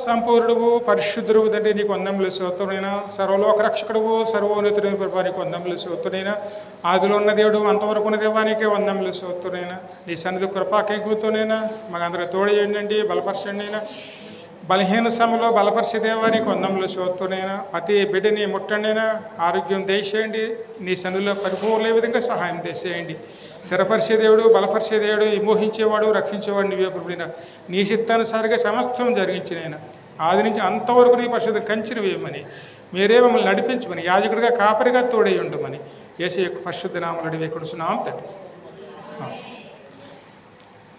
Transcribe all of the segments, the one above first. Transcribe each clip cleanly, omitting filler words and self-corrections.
సంపూర్ణుడువు పరిశుద్ధుడువు తండ్రి నీకు వందములు స్తోత్రమైన సర్వలోక రక్షకుడువు సర్వోన్నతుడైన ప్రభా నీకు వందములు స్తోత్రమైన ఆదిలో ఉన్న దేవుడు అంతవరకు ఉన్న దేవానికే వందములు స్తోత్రమైన నీ సన్నిధి కృపాకేకుతోనైనా మాకందరికి తోడేయండి బలపరచండి అయినా బలహీన సమయంలో బలపరిచే దేవానికి వందములు స్తోత్రమైనా ప్రతి బిడ్డని ముట్టండినా ఆరోగ్యం దయచేయండి నీ సన్నిధిలో పరిపూర్ణ విధంగా సహాయం చేసేయండి స్థిరపరిచే దేవుడు బలపరిచే దేవుడు మోహించేవాడు రక్షించేవాడు నీవే ప్రభువైనా నీ చిత్తానుసారిగా సమస్తం జరిగించినైనా ఆది నుంచి అంతవరకు నీ పరిశుద్ధ కంచెను వేయమని మీరే మమ్మల్ని నడిపించమని యాజకుడిగా కాపరిగా తోడై ఉండమని యేసు యొక్క పరిశుద్ధ నామములో అడిగి వేడుకొనుచున్నాం తండ్రి.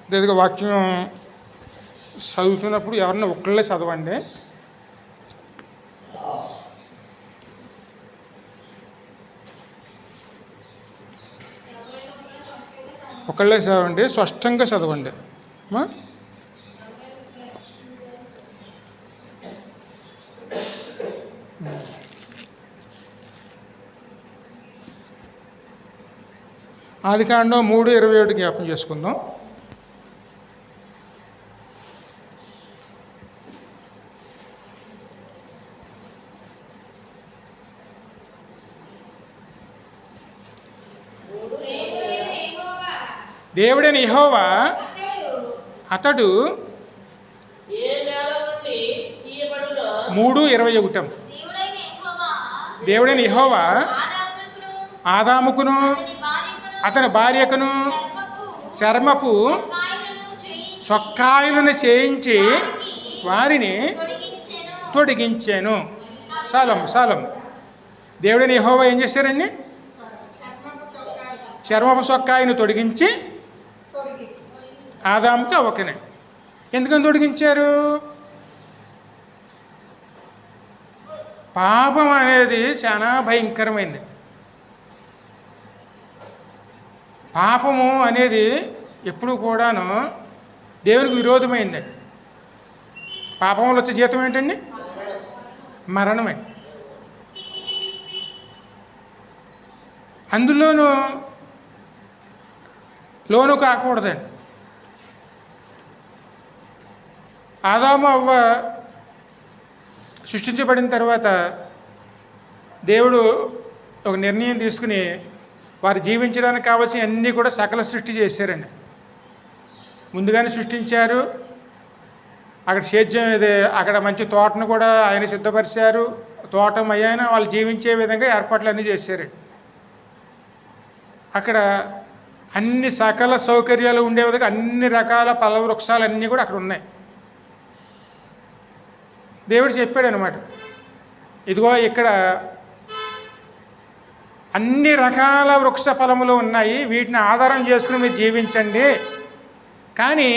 అదేవిధంగా వాక్యం చదువుతున్నప్పుడు ఎవరన్నా ఒక్కళ్ళే చదవండి. ఒకళ్ళే చదవండి, స్పష్టంగా చదవండి. ఆదికాండం 3:27 జ్ఞాపం చేసుకుందాం. దేవుడైన యెహోవా అతడు 3:21 దేవుడైన యెహోవా ఆదాముకును అతని భార్యకును చర్మపు చొక్కాయలను చేయించి వారిని తొడిగించాను. సలం దేవుడైన యెహోవా ఏం చేశారండి? చర్మపు చొక్కాయను తొడిగించి ఆదాముకి అవ్వకనే. ఎందుకని తొడిగించారు? పాపం అనేది చాలా భయంకరమైంది. పాపము అనేది ఎప్పుడు కూడాను దేవునికి విరోధమైంది. పాపంలో వచ్చే జీతం ఏంటండి? మరణమే. అందులోనూ లోను కాకూడదండి. ఆదాము అవ్వ సృష్టించబడిన తర్వాత దేవుడు ఒక నిర్ణయం తీసుకుని వారు జీవించడానికి కావాల్సిన అన్నీ కూడా సకల సృష్టి చేశారండి. ముందుగానే సృష్టించారు. అక్కడ సేద్యం అక్కడ మంచి తోటను కూడా ఆయన సిద్ధపరిచారు. తోటం అయ్యాన వాళ్ళు జీవించే విధంగా ఏర్పాట్లు అన్నీ చేశారండి. అక్కడ అన్ని సకల సౌకర్యాలు ఉండే విధంగా అన్ని రకాల పళ్ళ వృక్షాలు అన్నీ కూడా అక్కడ ఉన్నాయి. దేవుడు చెప్పాడు అనమాట, ఇదిగో ఇక్కడ అన్ని రకాల వృక్ష ఫలములు ఉన్నాయి, వీటిని ఆధారం చేసుకుని మీరు జీవించండి, కానీ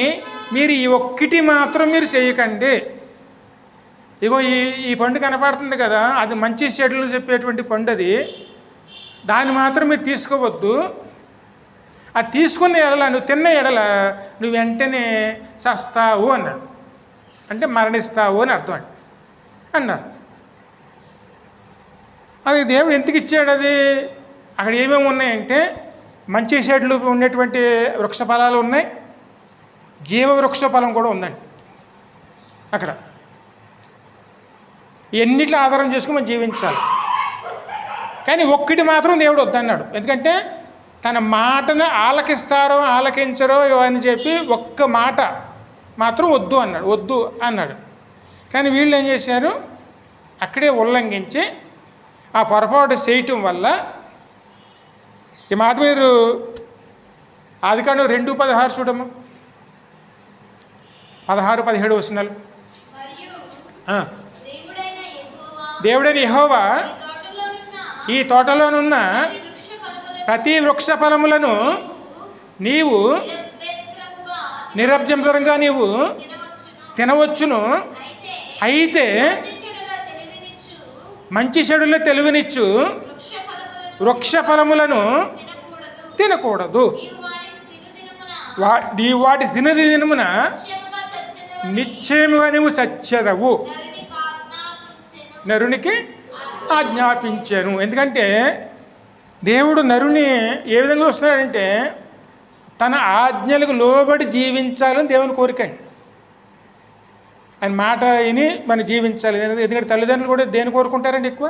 మీరు ఈ ఒక్కటి మాత్రం మీరు చేయకండి. ఇగో ఈ పండు కనపడుతుంది కదా, అది మంచి చెడులు చెప్పేటువంటి పండు, అది దాన్ని మాత్రం మీరు తీసుకోవద్దు. అది తీసుకున్న ఎడల నువ్వు తిన్న ఎడల నువ్వు వెంటనే చస్తావు అన్నాడు. అంటే మరణిస్తావు అని అర్థం అండి అన్నారు. అది దేవుడు ఎందుకు ఇచ్చాడు? అది అక్కడ ఏమేమి ఉన్నాయంటే మంచి చెట్లు ఉండేటువంటి వృక్ష ఫలాలు ఉన్నాయి, జీవ వృక్ష ఫలం కూడా ఉందండి అక్కడ. ఎన్నిట్లో ఆధారం చేసుకుని మనం జీవించాలి. కానీ ఒక్కటి మాత్రం దేవుడు వద్దన్నాడు. ఎందుకంటే తన మాటను ఆలకిస్తారో ఆలకించరో అని చెప్పి ఒక్క మాట మాత్రం వద్దు అన్నాడు. కానీ వీళ్ళు ఏం చేశారు? అక్కడే ఉల్లంఘించి ఆ పొరపాటు చేయటం వల్ల ఈ మాట మీరు ఆదికాండం 2:16 చూడమ్మా, 16-17 వచనాలు. దేవుడైన యెహోవా ఈ తోటలోనున్న ప్రతి వృక్ష ఫలములను నీవు నిరభ్యంతరంగా నీవు తినవచ్చును, అయితే మంచి చెడుల తెలివినిచ్చు వృక్ష ఫలములను తినకూడదు. నీవు వాటి తినదినమున నిశ్చయముగా నువ్వు చచ్చెదవు నరునికి ఆజ్ఞాపించాను. ఎందుకంటే దేవుడు నరుని ఏ విధంగా చూస్తున్నాడంటే తన ఆజ్ఞలకు లోబడి జీవించాలని దేవుని కోరికండి. ఆయన మాట విని మనం జీవించాలి. ఎందుకంటే తల్లిదండ్రులు కూడా దేని కోరుకుంటారండి ఎక్కువ?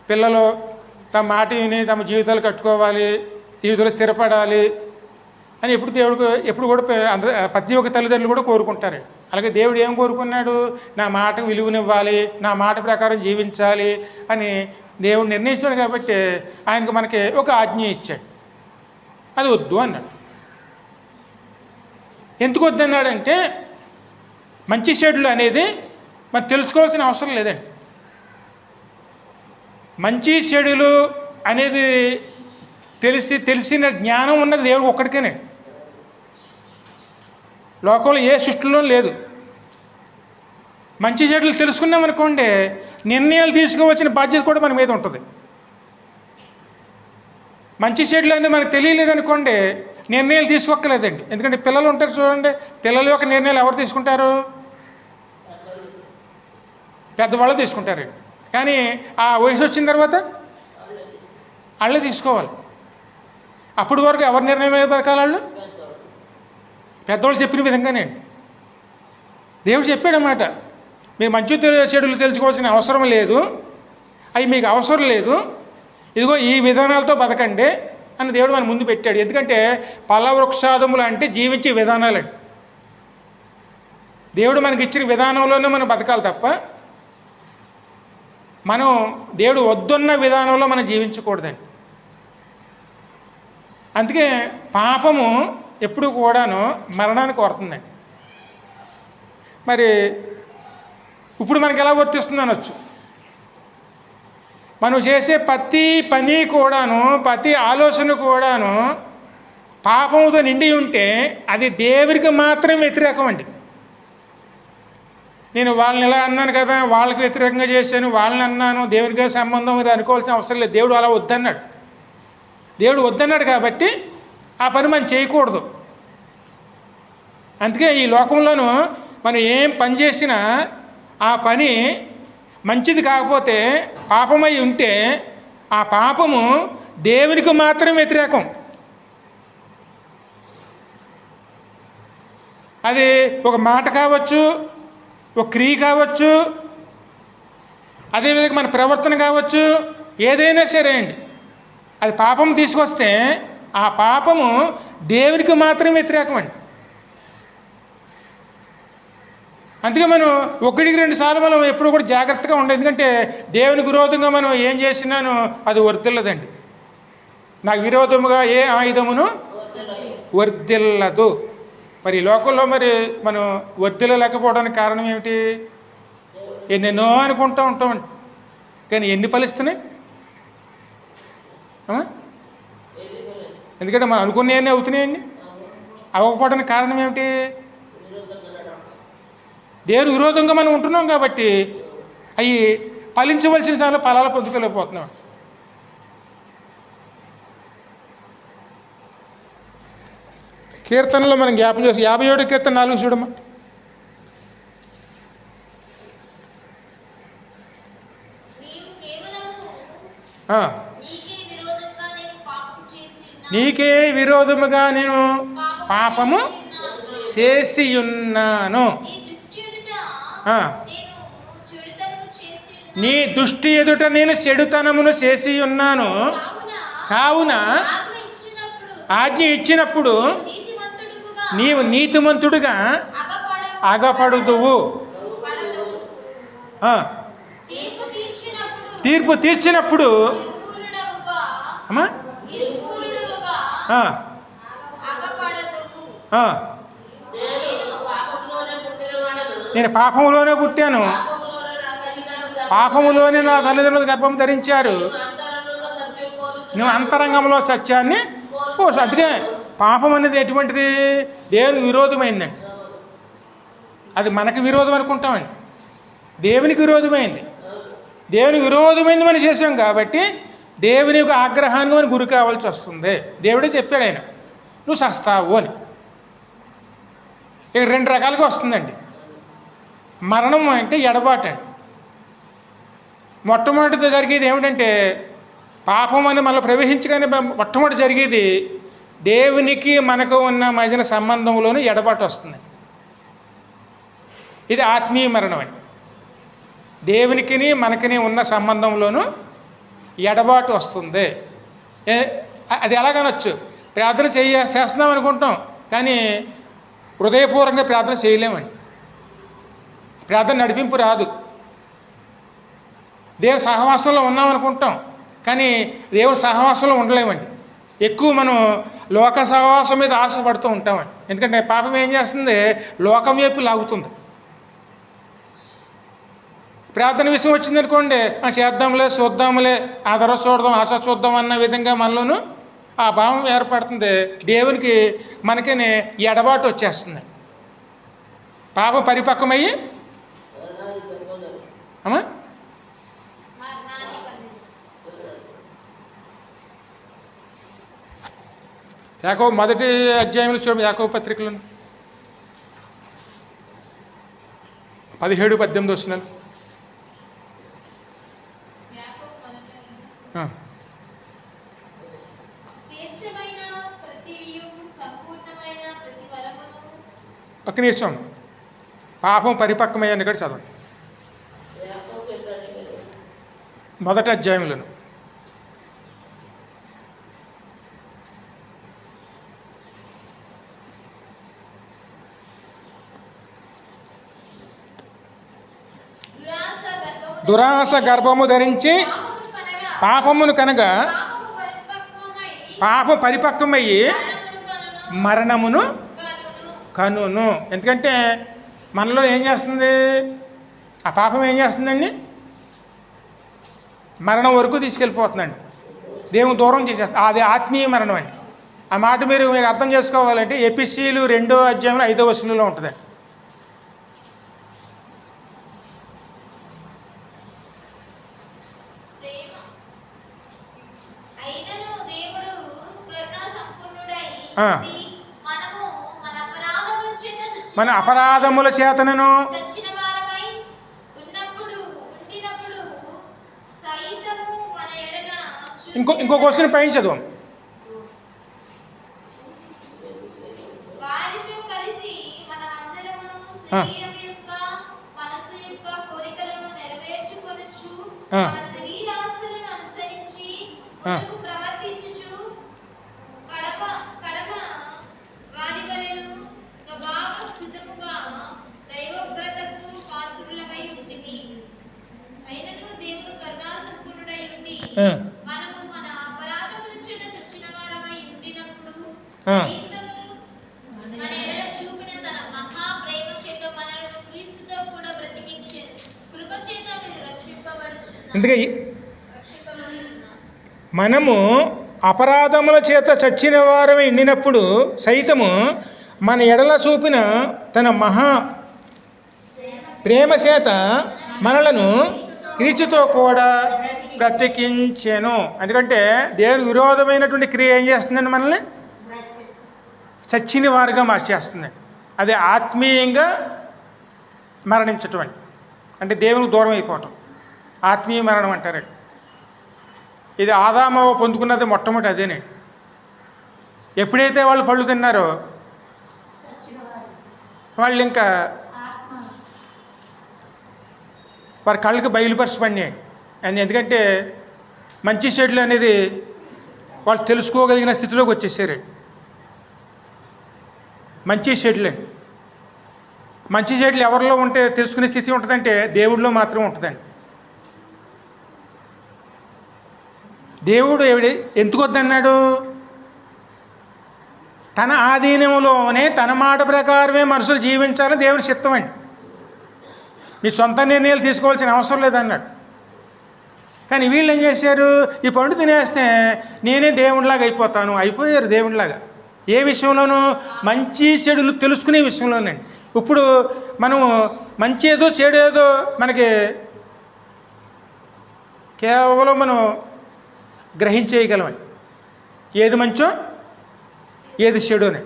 పిల్లలు తమ మాట విని తమ జీవితాలు కట్టుకోవాలి, జీవితంలో స్థిరపడాలి అని ఎప్పుడు కూడా ప్రతి ఒక్క తల్లిదండ్రులు కూడా కోరుకుంటారు. అలాగే దేవుడు ఏం కోరుకున్నాడు? నా మాటకు విలువనివ్వాలి, నా మాట ప్రకారం జీవించాలి అని దేవుడు నిర్ణయించాడు. కాబట్టి ఆయనకు మనకి ఒక ఆజ్ఞ ఇచ్చాడు, అది వద్దు అన్నాడు. ఎందుకు వద్దన్నాడంటే మంచి చెడులు అనేది మనం తెలుసుకోవాల్సిన అవసరం లేదండి. మంచి చెడులు అనేది తెలిసిన జ్ఞానం ఉన్నది దేవుడు ఒక్కడికేనండి. లోకంలో ఏ సృష్టిలో లేదు. మంచి చెడులు తెలుసుకున్నాం అనుకోండి, నిర్ణయాలు తీసుకోవాల్సిన బాధ్యత కూడా మన మీద ఉంటుంది. మంచి చెడులు అనేది మనకు తెలియలేదనుకోండి, నిర్ణయాలు తీసుకోక్కర్లేదండి. ఎందుకంటే పిల్లలు ఉంటారు చూడండి, పిల్లల యొక్క నిర్ణయాలు ఎవరు తీసుకుంటారు? పెద్దవాళ్ళు తీసుకుంటారండి. కానీ ఆ వయసు వచ్చిన తర్వాత వాళ్ళే తీసుకోవాలి. అప్పటి వరకు ఎవరి నిర్ణయం మీద బతకాలి? వాళ్ళు పెద్దవాళ్ళు చెప్పిన విధంగానే దేవుడు చెప్పాడన్నమాట. మీరు మంచి చెడులు తెలుసుకోవాల్సిన అవసరం లేదు, అవి మీకు అవసరం లేదు, ఇదిగో ఈ విధానాలతో బతకండి అని దేవుడు మన ముందు పెట్టాడు. ఎందుకంటే ఫలవృక్షాదములు అంటే జీవించే విధానాలండి. దేవుడు మనకి ఇచ్చిన విధానంలోనే మనం బతకాలి తప్ప మనం దేవుడు వద్దున్న విధానంలో మనం జీవించకూడదండి. అందుకే పాపము ఎప్పుడు కూడాను మరణానికి కోరుతుందండి. మరి ఇప్పుడు మనకి ఎలా వర్తిస్తుంది అనొచ్చు. మనం చేసే ప్రతి పని కూడాను, ప్రతి ఆలోచన కూడాను పాపముతో నిండి ఉంటే అది దేవుడికి మాత్రం వ్యతిరేకం అండి. నేను వాళ్ళని ఇలా అన్నాను కదా, వాళ్ళకి వ్యతిరేకంగా చేశాను, వాళ్ళని అన్నాను, దేవునికి సంబంధం మీరు అనుకోవాల్సిన అవసరం లేదు. దేవుడు అలా వద్దన్నాడు. దేవుడు వద్దన్నాడు కాబట్టి ఆ పని మనం చేయకూడదు. అందుకే ఈ లోకంలోనూ మనం ఏం పని చేసినా ఆ పని మంచిది కాకపోతే పాపమై ఉంటే ఆ పాపము దేవునికి మాత్రం వ్యతిరేకం. అది ఒక మాట కావచ్చు, ఒక క్రియ కావచ్చు, అదేవిధంగా మన ప్రవర్తన కావచ్చు, ఏదైనా సరే అండి, అది పాపం తీసుకొస్తే ఆ పాపము దేవునికి మాత్రం వ్యతిరేకం అండి. అందుకే మనం ఒకటికి 2 సార్లు మనం ఎప్పుడు కూడా జాగ్రత్తగా ఉండాలి. ఎందుకంటే దేవునికి విరోధంగా మనం ఏం చేసినాను అది వర్ధిల్లదండి. నాకు విరోధముగా ఏ ఆయుధమును వర్ధిల్లదు. మరి ఈ లోకంలో మరి మనం వర్ధిల్లలేకపోవడానికి కారణం ఏమిటి? ఎన్నెన్నో అనుకుంటూ ఉంటామండి, కానీ ఎన్ని ఫలిస్తున్నాయి? ఎందుకంటే మనం అనుకునేవన్నీ అవుతున్నాయండి. అవ్వకపోవడానికి కారణం ఏమిటి? దేవుని విరోధంగా మనం ఉంటున్నాం కాబట్టి అవి ఫలించవలసిన దానిలో ఫలాలు పొందుకోలేకపోతున్నాం. కీర్తనలో మనం జ్ఞాపం చేసి 57 కీర్తన 4 చూడమ్మా. నీకే విరోధముగా నేను పాపము చేసి ఉన్నాను. నీ దృష్టి ఎదుట నేను చెడుతనమును చేసి ఉన్నాను. కావున ఆజ్ఞ ఇచ్చినప్పుడు నీవు నీతిమంతుడుగా అగపడుదువు. తీర్పు తీర్చినప్పుడు నేను పాపములోనే పుట్టాను, పాపములోనే నా తల్లిదండ్రులు గర్భం ధరించారు, నువ్వు అంతరంగంలో సత్యాన్ని పోసు. అందుకే పాపం అనేది ఎటువంటిది? దేవునికి విరోధమైందండి. అది మనకు విరోధం అనుకుంటామండి, దేవునికి విరోధమైంది. దేవునికి విరోధమైంది మనం చేసాం కాబట్టి దేవుని యొక్క ఆగ్రహానికి మనం గురి కావాల్సి వస్తుంది. దేవుడే చెప్పాడు ఆయన, నువ్వు సస్తావు అని. ఇక 2 రకాలుగా వస్తుందండి. మరణం అంటే ఎడబాటండి. మొట్టమొదటిది జరిగేది ఏమిటంటే పాపం అని మనలో ప్రవేశించగానే మొట్టమొదటి జరిగేది దేవునికి మనకు ఉన్న మధ్యన సంబంధంలోనే ఎడబాటు వస్తుంది. ఇది ఆత్మీయ మరణం అండి. దేవునికిని మనకిని ఉన్న సంబంధంలోనూ ఎడబాటు వస్తుంది. అది ఎలాగనొచ్చు, ప్రార్థన చేస్తున్నాం అనుకుంటాం, కానీ హృదయపూర్వకంగా ప్రార్థన చేయలేమండి. ప్రార్థన నడిపింపు రాదు. దేవుని సహవాసంలో ఉన్నామనుకుంటాం, కానీ దేవుని సహవాసంలో ఉండలేమండి. ఎక్కువ మనం లోక సహవాసం మీద ఆశపడుతూ ఉంటామండి. ఎందుకంటే పాపం ఏం చేస్తుంది, లోకం వైపు లాగుతుంది. ప్రార్థన విషయం వచ్చిందనుకోండి, చేద్దాంలే, చూద్దాంలే, ఆ తర్వాత చూద్దాం, ఆశ చూద్దాం అన్న విధంగా మనలోనూ ఆ భావం ఏర్పడుతుంది. దేవునికి మనకిని ఎడబాటు వచ్చేస్తుంది. పాపం పరిపక్వమయ్యి అమ్మా యాకోబు మొదటి అధ్యాయంలో చూడండి, యాకోబు పత్రికలను 17-18 వస్తున్నాను. ఒక్క నిమిషం, పాపం పరిపక్వమయ్యాన్ని కూడా చదవండి. మొదటి అధ్యాయంలోను దురాశ గర్భము ధరించి పాపమును కనగా పాప పరిపక్వమయ్యి మరణమును కనును. ఎందుకంటే మనలో ఏం చేస్తుంది, ఆ పాపం ఏం చేస్తుందండి, మరణం వరకు తీసుకెళ్ళిపోతుందండి, దేవుని దూరం చేసేస్తుంది. అది ఆత్మీయ మరణం అండి. ఆ మాట మీరు అర్థం చేసుకోవాలంటే ఎపిసీలు 2వ అధ్యాయంలో 5వ వచనంలో ఉంటుందండి. మన అపరాధముల చేతనను ఇంకో క్వశ్చన్ పైన చదువు. అందుకే మనము అపరాధముల చేత చచ్చిన వారమే ఎండినప్పుడు సైతము మన ఎడల చూపిన తన మహా ప్రేమ చేత మనలను క్రీస్తుతో కూడా బ్రతికించెను. ఎందుకంటే దేవుని విరోధమైనటువంటి క్రియ ఏం చేస్తుందండి, మనల్ని చచ్చిన వారుగా మార్చేస్తుందండి. అది ఆత్మీయంగా మరణించటం అండి. అంటే దేవునికి దూరం అయిపోవటం ఆత్మీయ మరణం అంటారండి. ఇది ఆదాము పొందుకున్నది మొట్టమొదటి అదేనండి. ఎప్పుడైతే వాళ్ళు పళ్ళు తిన్నారో వాళ్ళు ఇంకా వారి కళ్ళకి బయలుపరచబడినాయి. ఎందుకంటే మంచి చెడులు అనేది వాళ్ళు తెలుసుకోగలిగిన స్థితిలోకి వచ్చేసారు. మంచి చెడులు అండి, మంచి చెడులు ఎవరిలో ఉంటే తెలుసుకునే స్థితి ఉంటుందంటే దేవుడిలో మాత్రం ఉంటుందండి. దేవుడు ఎందుకు వద్దన్నాడు, తన ఆధీనంలోనే తన మాట ప్రకారమే మనుషులు జీవించాలని దేవుని చిత్తం అండి. మీ సొంత నిర్ణయాలు తీసుకోవాల్సిన అవసరం లేదన్నాడు. కానీ వీళ్ళు ఏం చేశారు, ఈ పండు తినేస్తే నేనే దేవుడిలాగా అయిపోయారు దేవుడిలాగా. ఏ విషయంలోనూ, మంచి చెడులు తెలుసుకునే విషయంలోనండి. ఇప్పుడు మనం మంచి ఏదో చెడు ఏదో మనకి కేవలం మనం గ్రహించేయగలమండి, ఏది మంచో ఏది చెడునే.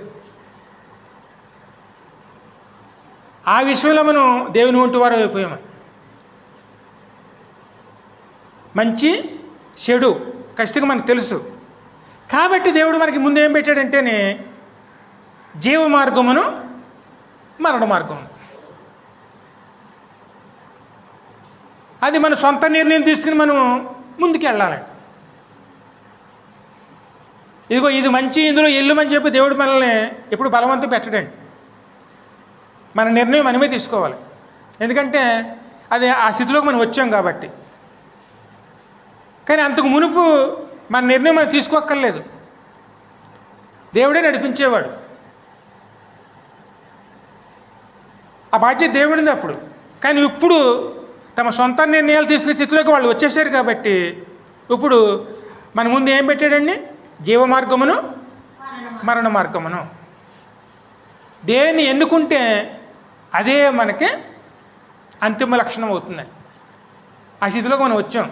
ఆ విషయంలో మనం దేవుని వంటి వారు అయిపోయామని. మంచి చెడు ఖచ్చితంగా మనకు తెలుసు. కాబట్టి దేవుడు మనకి ముందు ఏం పెట్టాడంటేనే జీవ మార్గమును మరణ మార్గమును. అది మన సొంత నిర్ణయం తీసుకుని మనం ముందుకు వెళ్ళాలి. ఇదిగో ఇది మంచి, ఇందులో వెళ్ళమని చెప్పి దేవుడు మనల్ని ఎప్పుడు బలవంతం పెట్టడండి. మన నిర్ణయం మనమే తీసుకోవాలి. ఎందుకంటే అది ఆ స్థితిలోకి మనం వచ్చాం కాబట్టి. కానీ అంతకు మునుపు మన నిర్ణయం మనం తీసుకోక్కర్లేదు, దేవుడే నడిపించేవాడు. ఆ బాధ్యత దేవుడింది అప్పుడు. కానీ ఇప్పుడు తమ సొంత నిర్ణయాలు తీసుకునే స్థితిలోకి వాళ్ళు వచ్చేసారు కాబట్టి ఇప్పుడు మన ముందు ఏం పెట్టాడండి? జీవ మార్గమును, మరణ మార్గమును. దేన్ని ఎన్నుకుంటే అదే మనకి అంతిమ లక్షణం అవుతుంది. ఆ స్థితిలోకి మనం వచ్చాం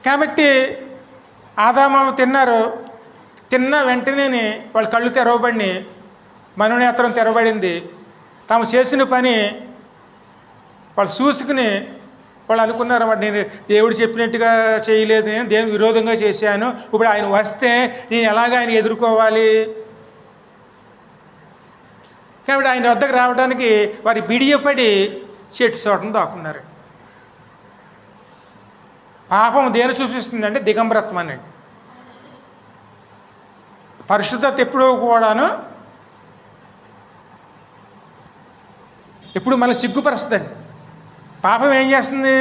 కాబట్టి ఆదాము తిన్నారు. తిన్న వెంటనే వాళ్ళ కళ్ళు తెరవబడి మనోనేత్రం తెరవబడింది. తాము చేసిన పని వాళ్ళు చూసుకుని వాళ్ళు అనుకున్నారు, నేను దేవుడు చెప్పినట్టుగా చేయలేదు, నేను దేవుని విరోధంగా చేశాను, ఇప్పుడు ఆయన వస్తే నేను ఎలాగ ఆయన ఎదుర్కోవాలి? కాబట్టి ఆయన వద్దకు రావడానికి వారి బిడియపడి చెట్టు చోటను దాక్కున్నారు. పాపం దేని చూపిస్తుందంటే దిగంబరత్వాన్ని. పరిశుద్ధత ఎప్పుడూ కూడాను ఎప్పుడు మనల్ని సిగ్గుపరుస్తుందండి. పాపం ఏం చేస్తుంది?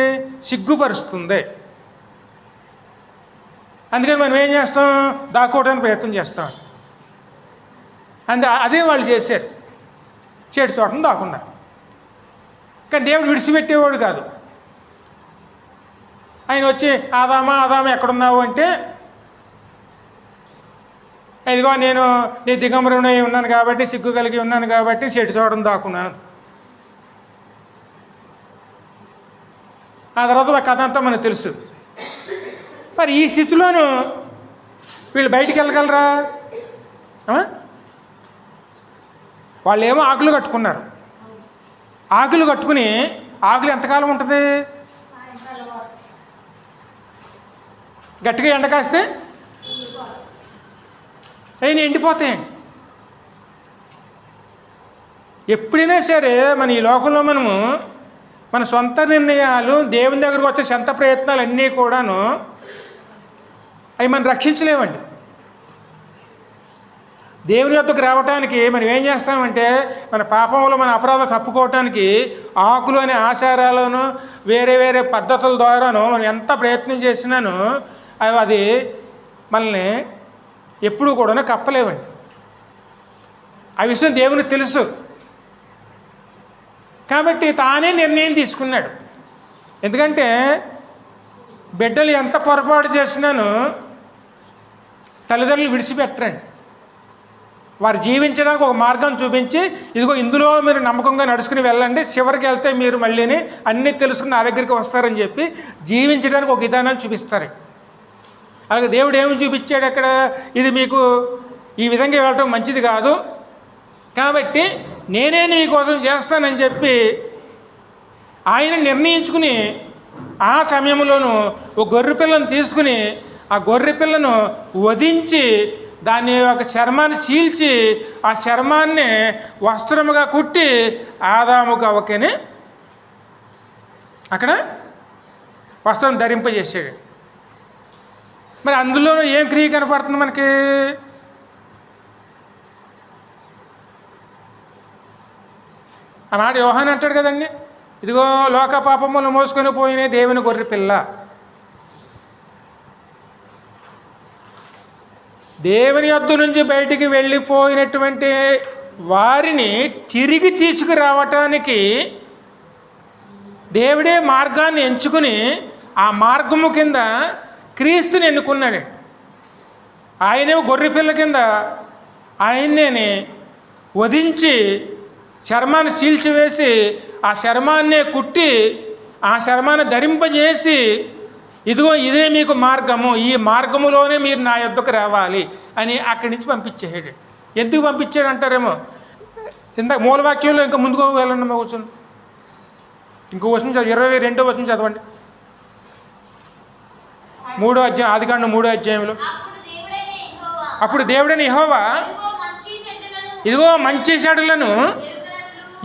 సిగ్గుపరుస్తుంది. అందుకని మనం ఏం చేస్తాం? దాక్కోవడానికి ప్రయత్నం చేస్తాం. అదే వాళ్ళు చేశారు, చెట్టు చోటను దాక్కున్నారు. కానీ దేవుడు విడిచిపెట్టేవాడు కాదు. ఆయన వచ్చి ఆదామా ఎక్కడున్నావు అంటే, ఇదిగో నేను నీ దిగంబరునై ఉన్నాను కాబట్టి, సిగ్గు కలిగి ఉన్నాను కాబట్టి చెట్టు చోటను దాక్కున్నాను. ఆ తర్వాత మా కథ అంతా మనకు తెలుసు. మరి ఈ స్థితిలోనూ వీళ్ళు బయటికి వెళ్ళగలరా? వాళ్ళు ఏమో ఆకులు కట్టుకున్నారు. ఆకులు కట్టుకుని ఆకులు ఎంతకాలం ఉంటుంది? గట్టిగా ఎండ కాస్తే అవి ఎండిపోతాయండి. ఎప్పుడైనా సరే మన ఈ లోకంలో మనము మన సొంత నిర్ణయాలు, దేవుని దగ్గరకు వచ్చే సొంత ప్రయత్నాలు అన్నీ కూడాను అవి మనం రక్షించలేమండి. దేవుని యొద్దకు రావటానికి మనం ఏం చేస్తామంటే, మన పాపంలో మన అపరాధాలు కప్పుకోవటానికి ఆకులు అనే ఆచారాలను వేరే వేరే పద్ధతుల ద్వారాను మనం ఎంత ప్రయత్నం చేసినాను అది మనల్ని ఎప్పుడూ కూడా కప్పలేవండి. ఆ విషయం దేవునికి తెలుసు కాబట్టి తానే నిర్ణయం తీసుకున్నాడు. ఎందుకంటే బిడ్డలు ఎంత పొరపాటు చేసినాను తల్లిదండ్రులు విడిచిపెట్టరండి. వారు జీవించడానికి ఒక మార్గం చూపించి, ఇదిగో ఇందులో మీరు నమ్మకంగా నడుచుకుని వెళ్ళండి, చివరికి వెళ్తే మీరు మళ్ళీని అన్నీ తెలుసుకుని నా దగ్గరికి వస్తారని చెప్పి జీవించడానికి ఒక విధానాన్ని చూపిస్తారు. అలాగే దేవుడు ఏమి చూపించాడు అక్కడ? ఇది మీకు ఈ విధంగా వెళ్ళటం మంచిది కాదు కాబట్టి నేనే మీకోసం చేస్తానని చెప్పి ఆయన నిర్ణయించుకుని ఆ సమయంలోనూ ఒక గొర్రె పిల్లను తీసుకుని ఆ గొర్రె పిల్లను వధించి దాని యొక్క చర్మాన్ని చీల్చి ఆ చర్మాన్ని వస్త్రముగా కుట్టి ఆదాముకు అవకని అక్కడ వస్త్రం ధరింపజేసాడు. మరి అందులో ఏం క్రియ కనపడుతుంది మనకి? ఆనాడు యోహాను అంటాడు కదండి, ఇదిగో లోక పాపములు మోసుకొని పోయిన దేవుని గొర్రె పిల్ల. దేవుని యొద్ద నుంచి బయటికి వెళ్ళిపోయినటువంటి వారిని తిరిగి తీసుకురావటానికి దేవుడే మార్గాన్ని ఎంచుకుని ఆ మార్గము కింద క్రీస్తుని ఎన్నుకున్నాడు. ఆయనే గొర్రె పిల్ల కింద ఆయన్నే వధించి చర్మాన్ని చీల్చివేసి ఆ చర్మాన్నే కుట్టి ఆ చర్మాన్ని ధరింపజేసి, ఇదిగో ఇదే మీకు మార్గము, ఈ మార్గములోనే మీరు నా యొద్దకు రావాలి అని అక్కడి నుంచి పంపించేసాడు. ఎందుకు పంపించాడు అంటారేమో, ఇందాక మూలవాక్యంలో ఇంకా ముందుకు వెళ్ళండి. మా వచ్చిన ఇంకో వచనం చదవండి, 22వ వచనం చదవండి. 3వ అధ్యాయం, ఆదికాండం 3వ అధ్యాయంలో, అప్పుడు దేవుడైన యెహోవా ఇదిగో మంచి చెడులను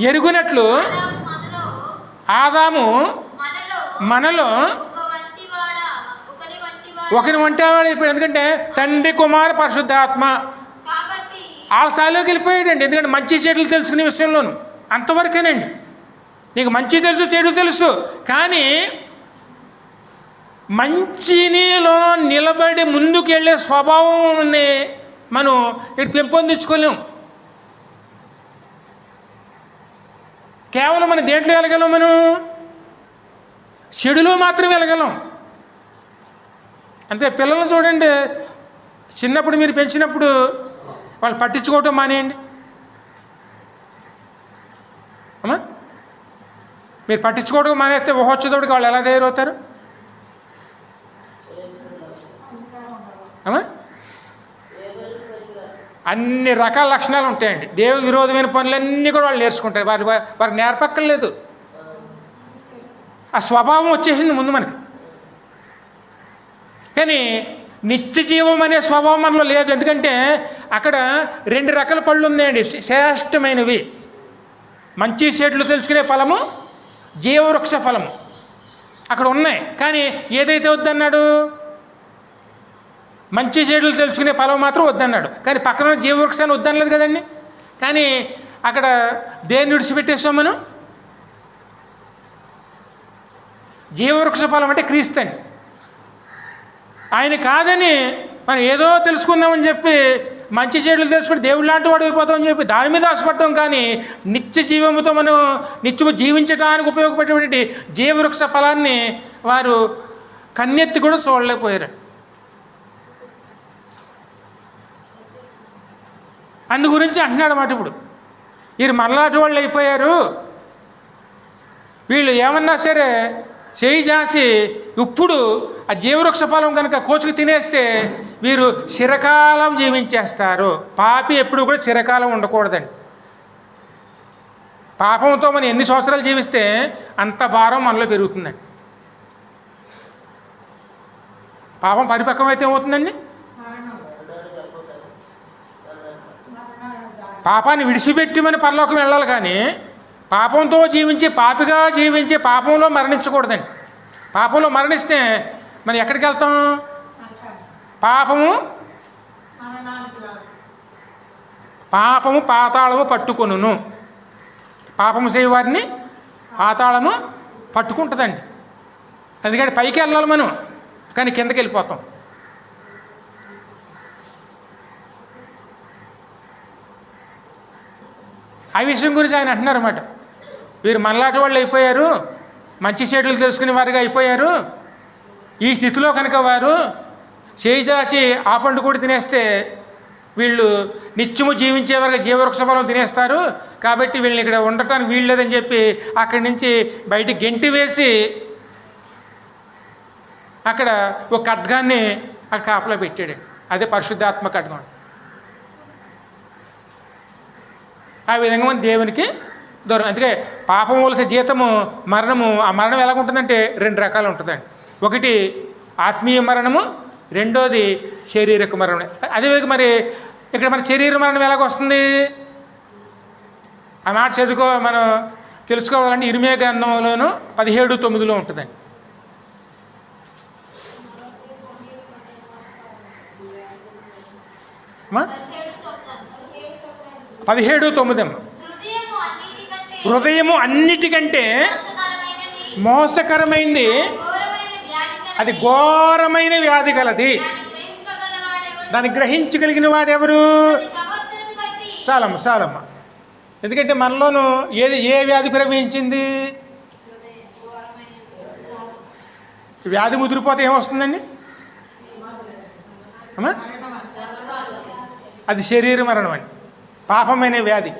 ఎరుగునట్లు ఆదాము మనలో ఒకరి వంటి వాడు అయిపోయాడు. ఎందుకంటే తండ్రి, కుమార, పరిశుద్ధాత్మ ఆ స్థాయిలోకి వెళ్ళిపోయాడండి. ఎందుకంటే మంచి చెడులు తెలుసుకునే విషయంలోను అంతవరకేనండి. నీకు మంచి తెలుసు, చెడు తెలుసు, కానీ మంచినిలో నిలబడి ముందుకు వెళ్ళే స్వభావాన్ని మనం ఇటు పెంపొందించుకోలేం. కేవలం మనం దేంట్లో వెళ్ళగలం? మనం చెడులో మాత్రమే వెళ్ళగలం. అంతే. పిల్లలను చూడండి, చిన్నప్పుడు మీరు పెంచినప్పుడు వాళ్ళు పట్టించుకోవటం మానేయండి అమ్మా. మీరు పట్టించుకోవడం మానేస్తే ఊహొచ్చేటోడికి వాళ్ళు ఎలా తయారవుతారు అమ్మా? అన్ని రకాల లక్షణాలు ఉంటాయండి. దేవు విరోధమైన పనులన్నీ కూడా వాళ్ళు నేర్చుకుంటారు. వారికి నేర్పక్కర్లేదు. ఆ స్వభావం వచ్చేసింది ముందు మనకి. కానీ నిత్య జీవం అనే స్వభావం మనలో లేదు. ఎందుకంటే అక్కడ 2 రకాల పళ్ళు ఉన్నాయండి, శ్రేష్టమైనవి. మంచి చెట్లు తెలుసుకునే ఫలము, జీవవృక్ష ఫలము అక్కడ ఉన్నాయి. కానీ ఏదైతే వద్దన్నాడు? మంచి చెడులు తెలుసుకునే ఫలం మాత్రం వద్దన్నాడు. కానీ పక్కన జీవవృక్షాన్ని వద్దనలేదు కదండి. కానీ అక్కడ దేన్ని విడిచిపెట్టేస్తాం మనం? జీవవృక్ష ఫలం అంటే క్రీస్తు అండి. ఆయన కాదని మనం ఏదో తెలుసుకుందామని చెప్పి మంచి చెడులు తెలుసుకుని దేవుడు లాంటి వాడు అయిపోతామని చెప్పి దాని మీద ఆశపడతాం. కానీ నిత్య జీవముతో మనం నిత్యము జీవించడానికి ఉపయోగపడేటువంటి జీవవృక్ష ఫలాన్ని వారు కన్నెత్తి కూడా చూడలేకపోయారు. అందు గురించి అంటున్నాడు అన్నమాట. ఇప్పుడు వీరు మనలాంటి వాళ్ళు అయిపోయారు. వీళ్ళు ఏమన్నా సరే చేయి జాసి ఇప్పుడు ఆ జీవవృక్ష ఫలం కనుక కోచుకు తినేస్తే వీరు చిరకాలం జీవించేస్తారు. పాపి ఎప్పుడు కూడా చిరకాలం ఉండకూడదండి. పాపంతో మనం ఎన్ని సంవత్సరాలు జీవిస్తే అంత భారం మనలో పెరుగుతుందండి. పాపం పరిపక్వమైతే ఏమవుతుందండి? పాపాన్ని విడిచిపెట్టి మన పరలోకం వెళ్ళాలి. కానీ పాపంతో జీవించి పాపిగా జీవించి పాపంలో మరణించకూడదండి. పాపంలో మరణిస్తే మనం ఎక్కడికి వెళ్తాం? పాపము పాతాళము పట్టుకొనును. పాపము చేయవారిని పాతాళము పట్టుకుంటుందండి. ఎందుకంటే పైకి వెళ్ళాలి మనం, కానీ కిందకి వెళ్ళిపోతాం. ఆ విషయం గురించి ఆయన అంటున్నారు అన్నమాట. వీరు మనలాంటి వాళ్ళు అయిపోయారు, మంచి చెడులు తెలుసుకునే వారిగా అయిపోయారు. ఈ స్థితిలో కనుక వారు చేయి చాచి ఆ పండు కూడా తినేస్తే వీళ్ళు నిత్యము జీవించే వారికి జీవవృక్ష ఫలం తినేస్తారు. కాబట్టి వీళ్ళని ఇక్కడ ఉండటానికి వీలు లేదని చెప్పి అక్కడి నుంచి బయట గెంటి వేసి అక్కడ ఒక ఖడ్గాన్ని అక్కడ కాపలా పెట్టాడు. అదే పరిశుద్ధాత్మ ఖడ్గం. ఆ విధంగా మన దేవునికి దూరం. అందుకే పాపం వలస జీతము మరణము. ఆ మరణం ఎలాగ ఉంటుందంటే 2 రకాలు ఉంటుందండి. ఒకటి ఆత్మీయ మరణము, రెండోది శారీరక మరణం. అదేవిధంగా మరి ఇక్కడ మన శరీర మరణం ఎలాగ వస్తుంది? ఆ మాట మనం తెలుసుకోవాలంటే ఇర్మియా గ్రంథంలోను 17:9 ఉంటుందండి. అమ్మా 17:9 హృదయము అన్నిటికంటే మోసకరమైంది, అది ఘోరమైన వ్యాధి కలది. దాన్ని గ్రహించగలిగిన వాడెవరు? చాలమ్మ. ఎందుకంటే మనలోనూ ఏ వ్యాధి ప్రవేశించింది? వ్యాధి ముదిరిపోతే ఏమొస్తుందండి అమ్మా? అది శరీర మరణం అండి. పాపమైన వ్యాధి.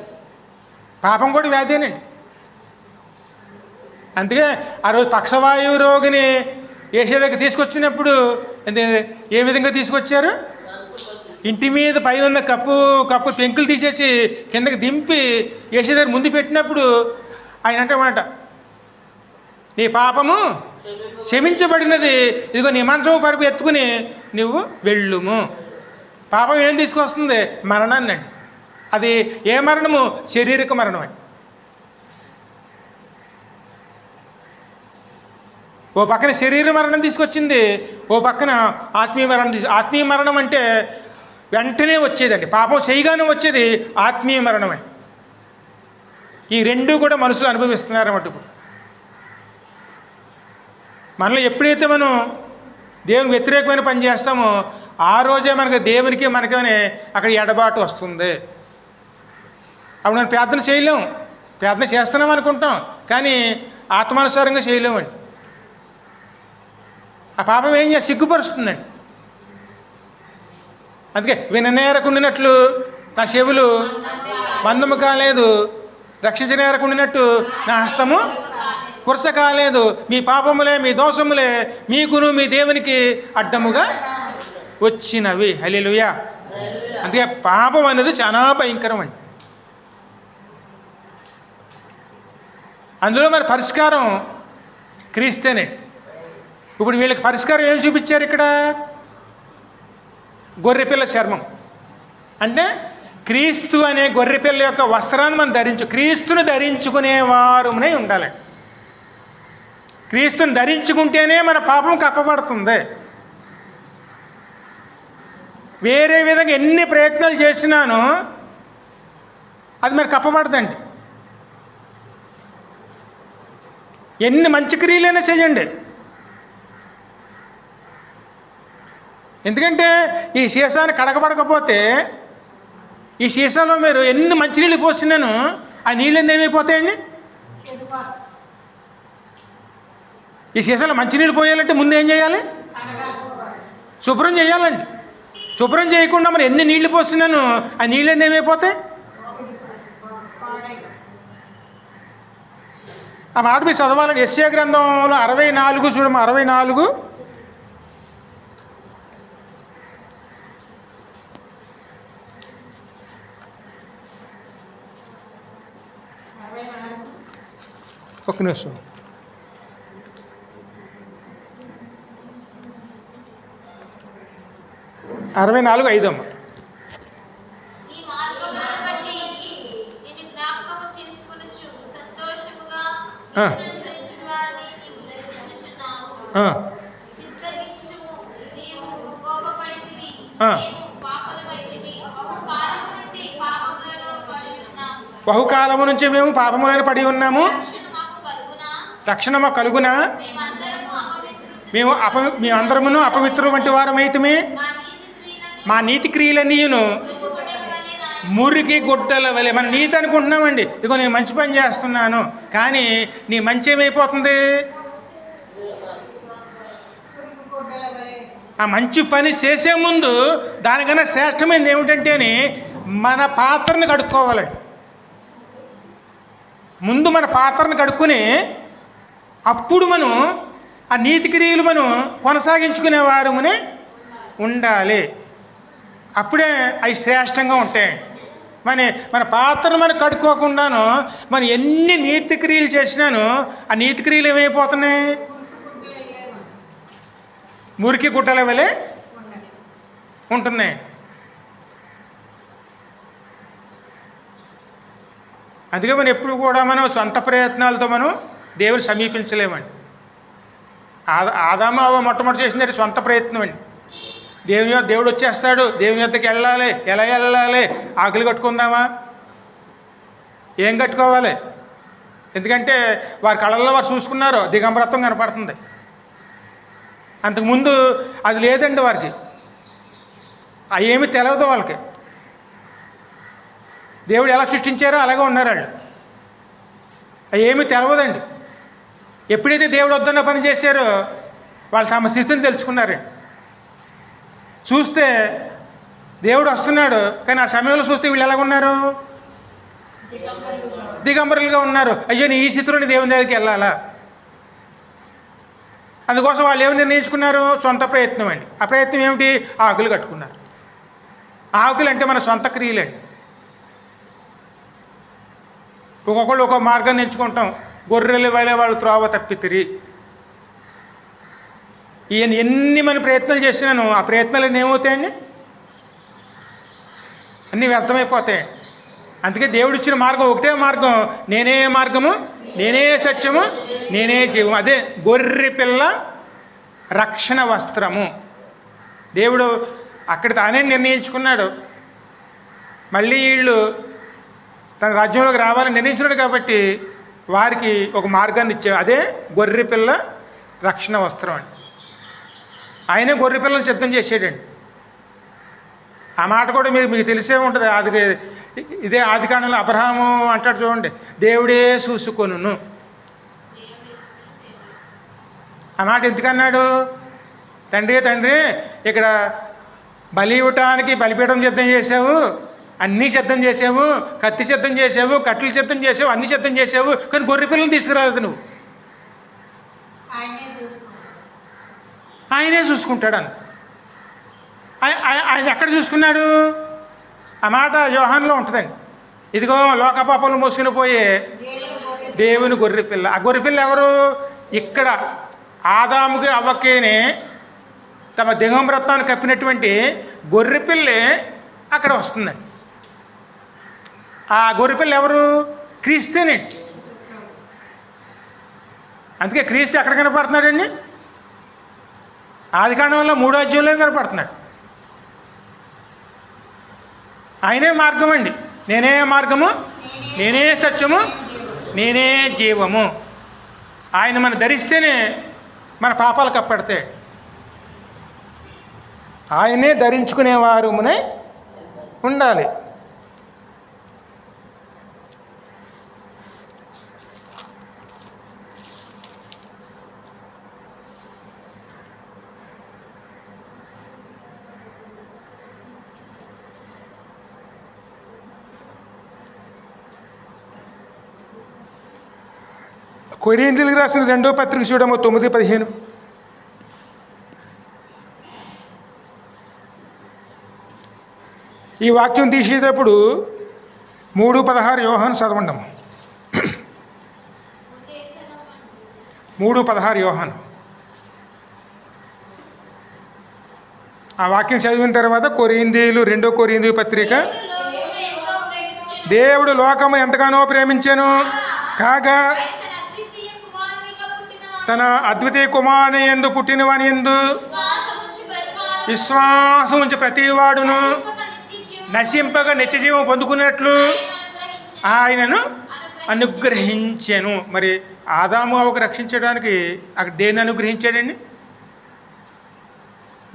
పాపం కూడా వ్యాధేనండి. అందుకే ఆ రోజు పక్షవాయువు రోగిని యేసు దగ్గర తీసుకొచ్చినప్పుడు ఏ విధంగా తీసుకొచ్చారు? ఇంటి మీద పైన ఉన్న కప్పు పెంకులు తీసేసి కిందకి దింపి యేసు దగ్గర ముందు పెట్టినప్పుడు ఆయన అంటమాట, నీ పాపము క్షమించబడినది, ఇదిగో నీ మంచం పరుపు ఎత్తుకుని నువ్వు వెళ్ళుము. పాపం ఏం తీసుకొస్తుంది? మరణాన్ని అండి. అది ఏ మరణము? శారీరక మరణం అండి. ఓ పక్కన శరీర మరణం తీసుకొచ్చింది, ఓ పక్కన ఆత్మీయ మరణం ఆత్మీయ మరణం అంటే వెంటనే వచ్చేదండి, పాపం చేయగానే వచ్చేది ఆత్మీయ మరణం అండి. ఈ రెండు కూడా మనుషులు అనుభవిస్తున్నారన్నమాట. ఇప్పుడు మనలో ఎప్పుడైతే మనం దేవునికి వ్యతిరేకమైన పని చేస్తామో ఆ రోజే మనకి దేవునికి మనకనే అక్కడ ఎడబాటు వస్తుంది. అప్పుడు మనం ప్రార్థన చేయలేము, ప్రార్థన చేస్తున్నాం అనుకుంటాం కానీ ఆత్మానుసారంగా చేయలేమండి. ఆ పాపం ఏం చేసి సిగ్గుపరుస్తుందండి. అందుకే విననేరకుండినట్లు నా చెవులు మందము కాలేదు, రక్షించనేరకుండినట్టు నా హస్తము కురస కాలేదు, మీ పాపములే మీ దోషములే మీకును మీ దేవునికి అడ్డముగా వచ్చినవి. హల్లెలూయా. అందుకే పాపం అనేది చాలా భయంకరం అండి. అందులో మరి పరిష్కారం క్రీస్తేనే. ఇప్పుడు వీళ్ళకి పరిష్కారం ఏం చూపించారు ఇక్కడ? గొర్రెపిల్ల చర్మం. అంటే క్రీస్తు అనే గొర్రెపిల్ల యొక్క వస్త్రాన్ని మనం క్రీస్తుని ధరించుకునేవారునే ఉండాలండి. క్రీస్తుని ధరించుకుంటేనే మన పాపం కప్పబడుతుంది. వేరే విధంగా ఎన్ని ప్రయత్నాలు చేసినానో అది మరి కప్పబడదండి. ఎన్ని మంచి క్రియలైనా చేయండి, ఎందుకంటే ఈ సీసాన్ని కడగబడకపోతే ఈ సీసాలో మీరు ఎన్ని మంచినీళ్ళు పోసినాను ఆ నీళ్ళన్నీ ఏమైపోతాయండి? ఈ సీసాలో మంచినీళ్ళు పోయాలంటే ముందు ఏం చేయాలి? శుభ్రం చేయాలండి. శుభ్రం చేయకుండా మరి ఎన్ని నీళ్లు పోసినాను ఆ నీళ్ళన్నీ ఏమైపోతాయి? ఆ మాట మీరు చదవాలండి. యెషయా గ్రంథంలో 64 చూడము, 64 ఒక్క నిమిషం. అరవై 5 అమ్మ. బహుకాలము నుంచి మేము పాపములను పడి ఉన్నాము, రక్షణ మాకు కలుగునా, మేమందరమును అపవిత్రులు వంటి వారమైతమే, మా నీతి క్రియలన్నీయును మురికి గుడ్డల వలె. మన నీతి అనుకుంటున్నామండి, ఇదిగో నేను మంచి పని చేస్తున్నాను, కానీ నీ మంచి ఏమైపోతుంది? ఆ మంచి పని చేసే ముందు దానికన్నా శ్రేష్టమైనది ఏమిటంటే అని మన పాత్రను కడుక్కోవాలండి. ముందు మన పాత్రను కడుక్కుని అప్పుడు మనం ఆ నీతి క్రియలు మనం కొనసాగించుకునేవారమునే ఉండాలి. అప్పుడే అవి శ్రేష్టంగా ఉంటాయి. మన పాత్రను మనం కడుక్కోకుండాను మనం ఎన్ని నీతి క్రియలు చేసినాను ఆ నీతి క్రియలు ఏమైపోతున్నాయి? మురికి గుట్టల వలె ఉంటున్నాయి. అందుకే మనం ఎప్పుడు కూడా మనం సొంత ప్రయత్నాలతో మనం దేవుని సమీపించలేమండి. ఆదాము అవ్వ మొట్టమొదటి చేసింది సొంత ప్రయత్నం అండి. దేవుడు వచ్చేస్తాడు, దేవుని యొద్దకు వెళ్ళాలి, ఎలా వెళ్ళాలి? ఆకులు కట్టుకుందామా? ఏం కట్టుకోవాలి? ఎందుకంటే వారి కళ్ళల్లో వారు చూసుకున్నారు, దిగంబరత్వం కనపడుతుంది. అంతకుముందు అది లేదండి వారికి, అవి ఏమీ తెలియదు వాళ్ళకి. దేవుడు ఎలా సృష్టించారో అలాగే ఉన్నారు వాళ్ళు, అవి ఏమీ తెలవదండి. ఎప్పుడైతే దేవుడు వద్దన్న పని చేశారో వాళ్ళు తమ స్థితిని తెలుసుకున్నారండి. చూస్తే దేవుడు వస్తున్నాడు, కానీ ఆ సమయంలో చూస్తే వీళ్ళు ఎలాగున్నారు? దిగంబరులుగా ఉన్నారు. అయ్యో నేను ఈ స్థితిలోని దేవుని దగ్గరికి వెళ్ళాలా? అందుకోసం వాళ్ళు ఏమి నిర్ణయించుకున్నారు? సొంత ప్రయత్నం అండి. ఆ ప్రయత్నం ఏమిటి? ఆకులు కట్టుకున్నారు. ఆకులు అంటే మన సొంత క్రియలండి. ఒక్కొక్కళ్ళు ఒక్కొక్క మార్గాన్ని ఎంచుకుంటాం. గొర్రెలు వలె వాళ్ళు త్రోవ తప్పితిరి. ఈయన ఎన్ని మన ప్రయత్నాలు చేసినాను ఆ ప్రయత్నాలు ఏమవుతాయండి? అన్నీ వ్యర్థమైపోతాయి. అందుకే దేవుడు ఇచ్చిన మార్గం ఒకటే మార్గం, నేనే మార్గము నేనే సత్యము, నేనే జీవం. అదే గొర్రె పిల్ల రక్షణ వస్త్రము. దేవుడు అక్కడ తానే నిర్ణయించుకున్నాడు. మళ్ళీ వీళ్ళు తన రాజ్యంలోకి రావాలని నిర్ణయించున్నాడు కాబట్టి వారికి ఒక మార్గాన్ని ఇచ్చాడు. అదే గొర్రె పిల్ల రక్షణ వస్త్రం అండి. ఆయనే గొర్రె పిల్లని సిద్ధం చేసాడండి. ఆ మాట కూడా మీకు తెలిసే ఉంటుంది. ఇదే ఆదికాండంలో అబ్రహాము అంటాడు చూడండి, దేవుడే చూసుకొనును. ఆ మాట ఎందుకన్నాడు? తండ్రి ఇక్కడ బలి ఇవ్వటానికి బలిపీఠం సిద్ధం చేసావు, అన్నీ సిద్ధం చేసావు, కత్తి సిద్ధం చేసావు, కట్టెలు సిద్ధం చేసావు, అన్నీ సిద్ధం చేసావు, కానీ గొర్రె పిల్లలు తీసుకురాదు నువ్వు. ఆయనే చూసుకుంటాడు అని. ఆయన ఎక్కడ చూసుకున్నాడు? ఆ మాట యోహానులో ఉంటుందండి. ఇదిగో లోకపాపలు మోసుకుని పోయే దేవుని గొర్రె పిల్ల. ఆ గొర్రె పిల్ల ఎవరు? ఇక్కడ ఆదాముకి అవ్వకేనే తమ దిగంబరత్వాన్ని కప్పినటువంటి గొర్రె పిల్లే అక్కడ వస్తుందండి. ఆ గొర్రె పిల్ల ఎవరు? క్రీస్తేనండి. అందుకే క్రీస్తు ఎక్కడ కనపడుతున్నాడండి? ఆదికాండంలో 3వ అధ్యాయంలో కనపడుతున్నాడు. ఆయనే మార్గం అండి. నేనే మార్గము, నేనే సత్యము, నేనే జీవము. ఆయన మనం ధరిస్తేనే మన పాపాలు కప్పడతాయి. ఆయనే ధరించుకునేవారునే ఉండాలి. కొరింథీయులకు రాసిన 2వ పత్రిక చూడము 9:15. ఈ వాక్యం తీసేటప్పుడు 3:16 యోహాను చదవండము. 3:16 యోహాను. ఆ వాక్యం చదివిన తర్వాత కొరింథీయులు 2వ కొరింథీ పత్రిక. దేవుడు లోకము ఎంతగానో ప్రేమించెను కాగా తన అద్వితీయ కుమారుని యందు పుట్టిన వాని యందు విశ్వాసం ఉంచి ప్రతివాడును నశింపగా నిత్యజీవం పొందుకున్నట్లు ఆయనను అనుగ్రహించెను. మరి ఆదాము అవ్వకు రక్షించడానికి అక్కడ దేన్ని అనుగ్రహించాడండి?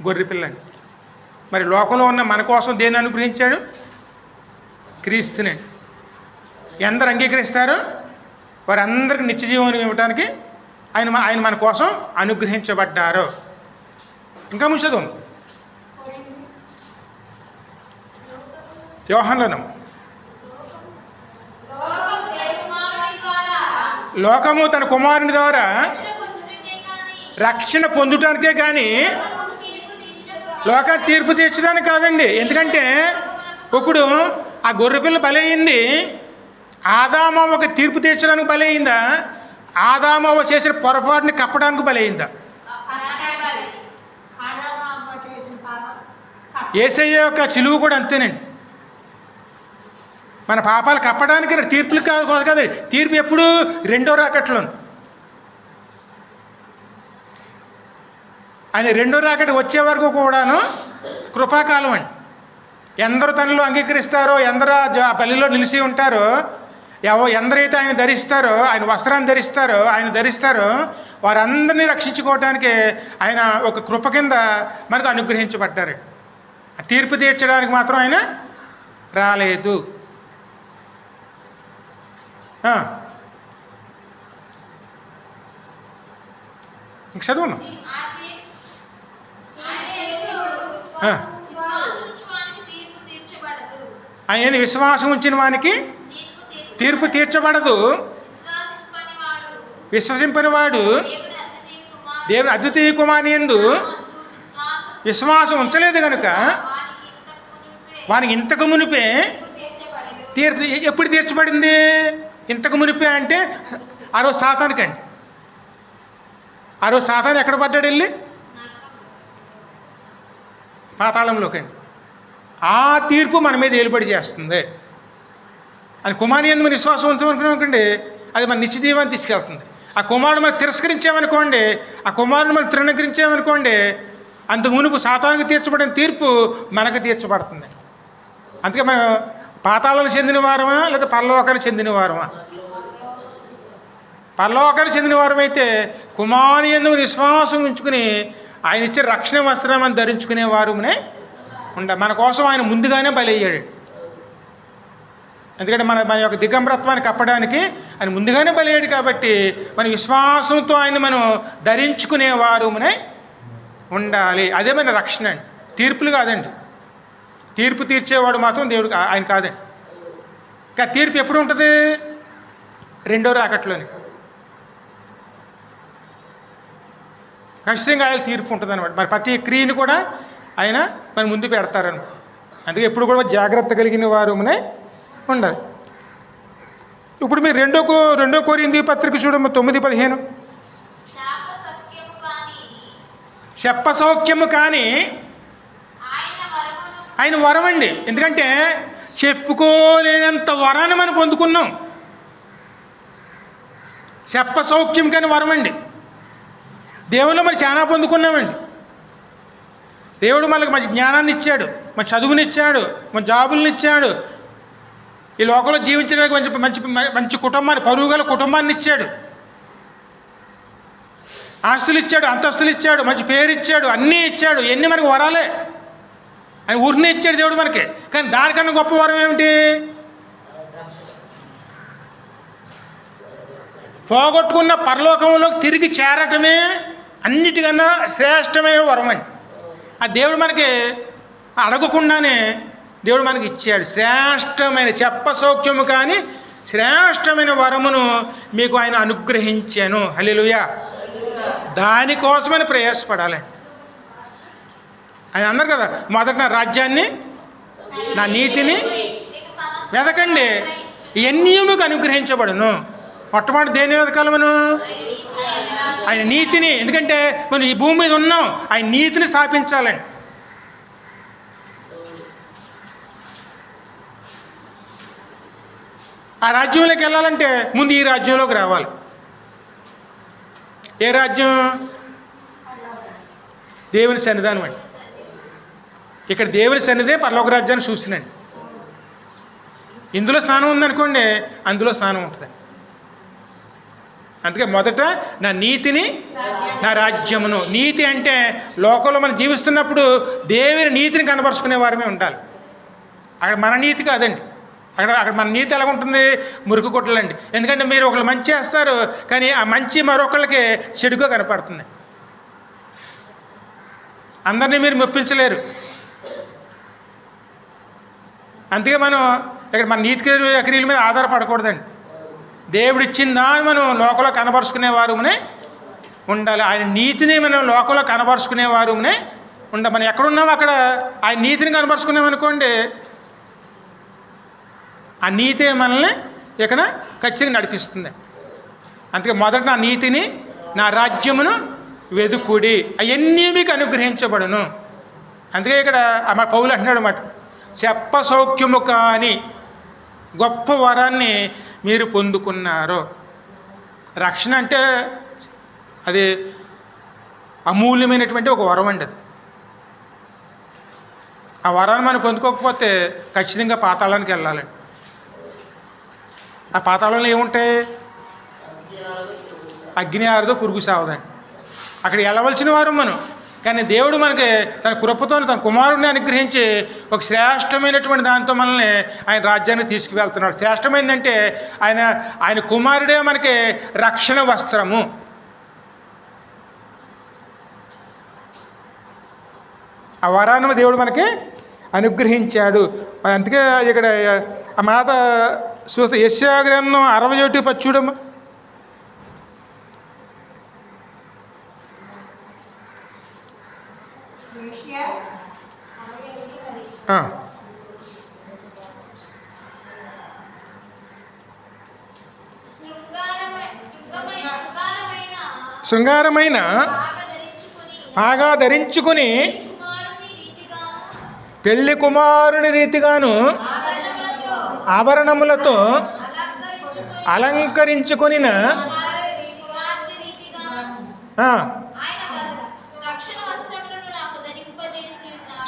గొర్రె పిల్లని. మరి లోకంలో ఉన్న మన కోసం దేన్ని అనుగ్రహించాడు? క్రీస్తునండి. ఎందరు అంగీకరిస్తారో వారందరికీ నిత్యజీవం ఇవ్వడానికి ఆయన మన కోసం అనుగ్రహించబడ్డారు. ఇంకా ముంచదు యోహానులను. లోకము తన కుమారుని ద్వారా రక్షణ పొందుటానికే కానీ లోకాన్ని తీర్పు తీర్చడానికి కాదండి. ఎందుకంటే ఇప్పుడు ఆ గొర్రెపిల్ల బలయింది, ఆదామవ్వకి తీర్పు తీర్చడానికి బలయిందా? ఆదామవ్వ చేసిన పొరపాటుని కప్పడానికి బలయిందా? యేసయ్య యొక్క సిలువ కూడా అంతేనండి. మన పాపాలు కప్పడానికి తీర్పులు కాదు కదండి. తీర్పు ఎప్పుడు? 2వ రాకట్లో. ఆయన 2వ రాకటి వచ్చే వరకు కూడాను కృపాకాలం అండి. ఎందరు తనలో అంగీకరిస్తారో, ఎందరు ఆ బలిలో నిలిచి ఉంటారో, ఎందరైతే ఆయన ధరిస్తారో, ఆయన వస్త్రాన్ని ధరిస్తారో వారందరినీ రక్షించుకోవడానికి ఆయన ఒక కృప కింద మనకు అనుగ్రహించబడ్డారు. తీర్పు తీర్చడానికి మాత్రం ఆయన రాలేదు. ఇంక చదువు. ఆయన విశ్వాసం ఉంచిన వానికి తీర్పు తీర్చబడదు. విశ్వసింపని వాడు దేవుని అద్వితీయ కుమారుని యందు విశ్వాసం ఉంచలేదు కనుక వానికి ఇంతకు మునిపే తీర్పు. ఎప్పుడు తీర్చబడింది? ఇంతకు మునిపే అంటే ఆ రోజు సాతానుకండి. ఆ రోజు సాతాను ఎక్కడ పడ్డాడు? వెళ్ళి పాతాళంలోకండి. ఆ తీర్పు మన మీద ఏలుబడి చేస్తుంది అని కుమారుని యందు విశ్వాసం ఉంచామనుకున్నాం అనుకోండి, అది మన నిత్య జీవాన్ని తీసుకెళ్తుంది. ఆ కుమారుడు మనం తిరస్కరించామనుకోండి, ఆ కుమారుడు మనం తృణీకరించామనుకోండి, అంతకు మునుపు సాతానుకు తీర్చబడిన తీర్పు మనకు తీర్చబడుతుంది. అందుకే మనం పాతాళానికి చెందిన వారమా లేదా పరలోకానికి చెందిన వారమా? పరలోకానికి చెందిన వారమైతే కుమారుని యందు విశ్వాసం ఉంచుకుని ఆయన ఇచ్చే రక్షణ వస్త్రాన్ని ధరించుకునే వారునే మన కోసం ఆయన ముందుగానే బలి అయ్యాడు. ఎందుకంటే మన యొక్క దిగంబరత్వాన్ని కప్పడానికి ఆయన ముందుగానే బలి అయ్యాడు. కాబట్టి మన విశ్వాసంతో ఆయన మనం ధరించుకునే వారునే ఉండాలి. అదే మన రక్షణ అండి, తీర్పులు కాదండి. తీర్పు తీర్చేవాడు మాత్రం దేవుడు ఆయన కాదండి. కానీ తీర్పు ఎప్పుడు ఉంటుంది? రెండో రాకట్లోని ఖచ్చితంగా ఆయన తీర్పు ఉంటుంది అనమాట. మరి ప్రతి క్రియని కూడా ఆయన మన ముందు పెడతారనమాట. అందుకే ఎప్పుడు కూడా జాగ్రత్త కలిగిన వారునే ఉండాలి. ఇప్పుడు మీరు రెండో కొరింథీ పత్రిక చూడమ్మ 9:15. చెప్పసౌఖ్యము కానీ ఆయన వరం అండి. ఎందుకంటే చెప్పుకోలేనంత వరాన్ని మనం పొందుకున్నాం. చెప్పసౌఖ్యం కానీ వరం అండి. దేవుళ్ళు మరి చాలా పొందుకున్నామండి. దేవుడు మనకు మంచి జ్ఞానాన్ని ఇచ్చాడు, మన చదువునిచ్చాడు, మన జాబులను ఇచ్చాడు, ఈ లోకంలో జీవించడానికి మంచి మంచి మంచి కుటుంబాన్ని, పరుగుల కుటుంబాన్ని ఇచ్చాడు, ఆస్తులు ఇచ్చాడు, అంతస్తులు ఇచ్చాడు, మంచి పేరు ఇచ్చాడు, అన్నీ ఇచ్చాడు. ఇవన్నీ మనకు వరాలే. ఆయన ఊరినే ఇచ్చాడు దేవుడు మనకి. కానీ దానికన్నా గొప్ప వరం ఏమిటి? పోగొట్టుకున్న పరలోకంలోకి తిరిగి చేరటమే అన్నిటికన్నా శ్రేష్టమైన వరం అండి. ఆ దేవుడు మనకి అడగకుండానే దేవుడు మనకి ఇచ్చాడు. శ్రేష్టమైన చెప్పసౌఖ్యము కానీ శ్రేష్టమైన వరమును మీకు ఆయన అనుగ్రహించాను. హల్లెలూయా. దానికోసమని ప్రయాసపడాలండి. ఆయన అన్నారు కదా, మొదట నా రాజ్యాన్ని, నా నీతిని వెదకండి, ఇవన్నీ మీకు అనుగ్రహించబడును. మొట్టమొదటి దేని వెతకాలి మనం? ఆయన నీతిని. ఎందుకంటే మనం ఈ భూమి మీద ఉన్నాం, ఆయన నీతిని స్థాపించాలండి. ఆ రాజ్యంలోకి వెళ్ళాలంటే ముందు ఈ రాజ్యంలోకి రావాలి. ఏ రాజ్యం? దేవుని సన్నిధానం అండి. ఇక్కడ దేవుని సన్నిధే పరలోక రాజ్యాన్ని చూసినండి. ఇందులో స్నానం ఉందనుకోండి, అందులో స్నానం ఉంటుందండి. అందుకే మొదట నా నీతిని, నా రాజ్యమును. నీతి అంటే లోకంలో మనం జీవిస్తున్నప్పుడు దేవుని నీతిని కనబరుచుకునే వారమే ఉండాలి. అక్కడ మన నీతి కాదండి. అక్కడ మన నీతి ఎలా ఉంటుంది? మురికి కొట్టలండి. ఎందుకంటే మీరు ఒకళ్ళు మంచి చేస్తారు, కానీ ఆ మంచి మరొకళ్ళకి చెడుగా కనపడుతుంది. అందరినీ మీరు మెప్పించలేరు. అందుకే మనం ఇక్కడ మన నీతి క్రియల మీద ఆధారపడకూడదండి. దేవుడిచ్చిన దాన్ని మనం లోకంలో కనబరుచుకునేవారునే ఉండాలి. ఆయన నీతిని మనం లోకంలో కనబరుచుకునేవారునే ఉండాలి. మనం ఎక్కడున్నామో అక్కడ ఆయన నీతిని కనబరుచుకున్నామనుకోండి, ఆ నీతే మనల్ని ఇక్కడ ఖచ్చితంగా నడిపిస్తుంది. అందుకే మొదట నా నీతిని, నా రాజ్యమును వెదుకుడి, అవన్నీ మీకు అనుగ్రహించబడును. అందుకే ఇక్కడ మా పౌలు అంటున్నాడు అన్నమాట, చెప్పసౌఖ్యము కాని గొప్ప వరాన్ని మీరు పొందుకున్నారు. రక్షణ అంటే అది అమూల్యమైనటువంటి ఒక వరం అండి. అది ఆ వరాన్ని మనం పొందుకోకపోతే ఖచ్చితంగా పాతాళానికి వెళ్ళాలండి. ఆ పాతాళంలో ఏముంటాయి? అగ్ని ఆరదో, పురుగు సావదండి. అక్కడ వెళ్ళవలసిన వారు మనం. కానీ దేవుడు మనకి తన కృపతో తన కుమారుడిని అనుగ్రహించి ఒక శ్రేష్టమైనటువంటి దాంతో మనల్ని ఆయన రాజ్యానికి తీసుకువెళ్తున్నాడు. శ్రేష్టమైందంటే ఆయన కుమారుడే మనకి రక్షణ వస్త్రము. ఆ వరాన్ని దేవుడు మనకి అనుగ్రహించాడు. మరి అందుకే ఇక్కడ ఆ మాట చూస్తే యెషయా గ్రంథం 61:10 చూడమ్మా. శృంగారమైన బాగా ధరించుకుని పెళ్లి కుమారుని రీతిగాను ఆభరణములతో అలంకరించుకొనిన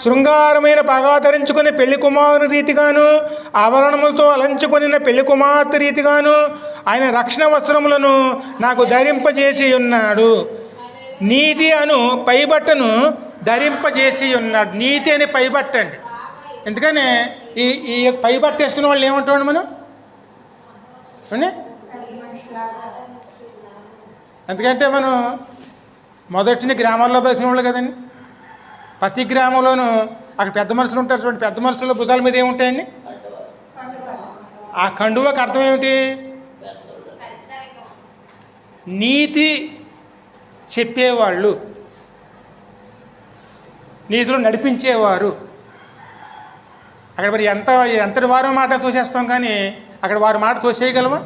శృంగారమైన పగా ధరించుకుని పెళ్లి కుమారుని రీతిగాను ఆభరణములతో అలంచుకొనిన పెళ్లి కుమార్తె రీతిగాను ఆయన రక్షణ వస్త్రములను నాకు ధరింపజేసి ఉన్నాడు. నీతి అను పైబట్టను ధరింపజేసి ఉన్నాడు. నీతి అనే పైబట్ట అండి. ఎందుకని ఈ పైబట్ట వేసుకున్న వాళ్ళు ఏమంటామండి మనం అండి? ఎందుకంటే మనం మొదటిని గ్రామాల్లో బతికిన వాళ్ళు కదండి. ప్రతి గ్రామంలోనూ అక్కడ పెద్ద మనుషులు ఉంటారు చూడండి. పెద్ద మనుషుల భుజాల మీద ఏముంటాయండి? ఆ కండువకి అర్థం ఏమిటి? నీతి చెప్పేవాళ్ళు, నీతిలో నడిపించేవారు. అక్కడ మరి ఎంతటి వారు మాట తోసేస్తాం, కానీ అక్కడ వారి మాట తోసేయగలమా?